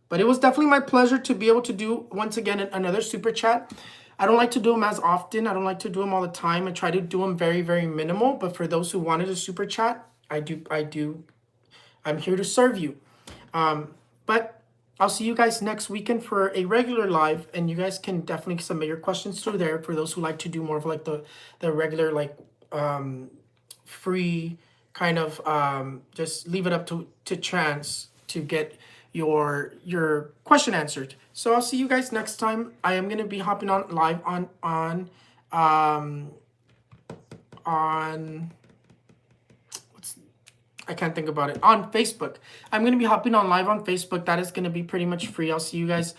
But it was definitely my pleasure to be able to do once again another super chat. I don't like to do them as often. I don't like to do them all the time. I try to do them very, very minimal. But for those who wanted a super chat, I'm here to serve you. But I'll see you guys next weekend for a regular live, and you guys can definitely submit your questions through there for those who like to do more of like the regular like free kind of just leave it up to chance to get your question answered. So I'll see you guys next time. I am gonna be hopping on live on I can't think about it, on Facebook. I'm gonna be hopping on live on Facebook. That is gonna be pretty much free. I'll see you guys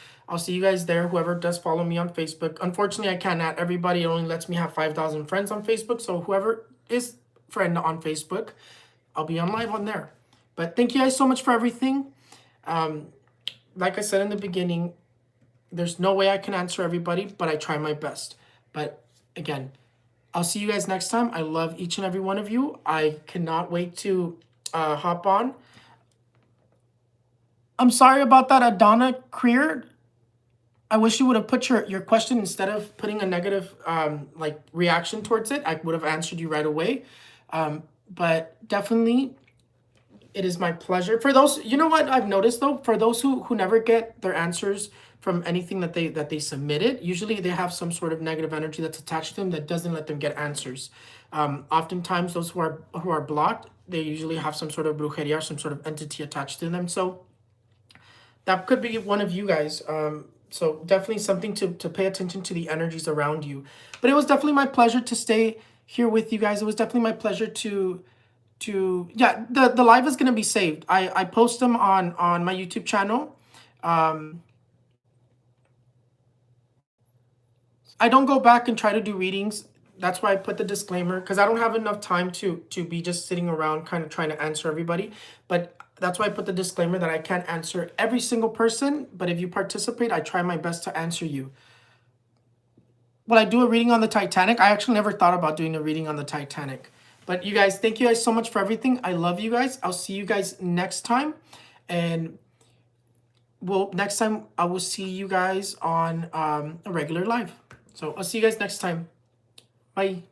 there. Whoever does follow me on Facebook. Unfortunately, I can't add everybody. It only lets me have 5,000 friends on Facebook. So whoever is friend on Facebook, I'll be on live on there. But thank you guys so much for everything. Like I said in the beginning, there's no way I can answer everybody, but I try my best. But again, I'll see you guys next time. I love each and every one of you. I cannot wait to hop on. I'm sorry about that, Adana Creer. I wish you would have put your question instead of putting a negative like reaction towards it. I would have answered you right away. But definitely, it is my pleasure. For those, you know what I've noticed though, for those who never get their answers from anything that they submitted, usually they have some sort of negative energy that's attached to them that doesn't let them get answers. Oftentimes, those who are blocked, they usually have some sort of brujeria or some sort of entity attached to them. So that could be one of you guys. So definitely something to pay attention to the energies around you. But it was definitely my pleasure to stay here with you guys. It was definitely my pleasure to yeah, the live is gonna be saved. I post them on my YouTube channel. I don't go back and try to do readings. That's why I put the disclaimer, because I don't have enough time to be just sitting around kind of trying to answer everybody. But that's why I put the disclaimer that I can't answer every single person. But if you participate, I try my best to answer you. Will I do a reading on the Titanic? I actually never thought about doing a reading on the Titanic. But you guys, thank you guys so much for everything. I love you guys. I'll see you guys next time. And well, next time I will see you guys on a regular live. So I'll see you guys next time. Bye.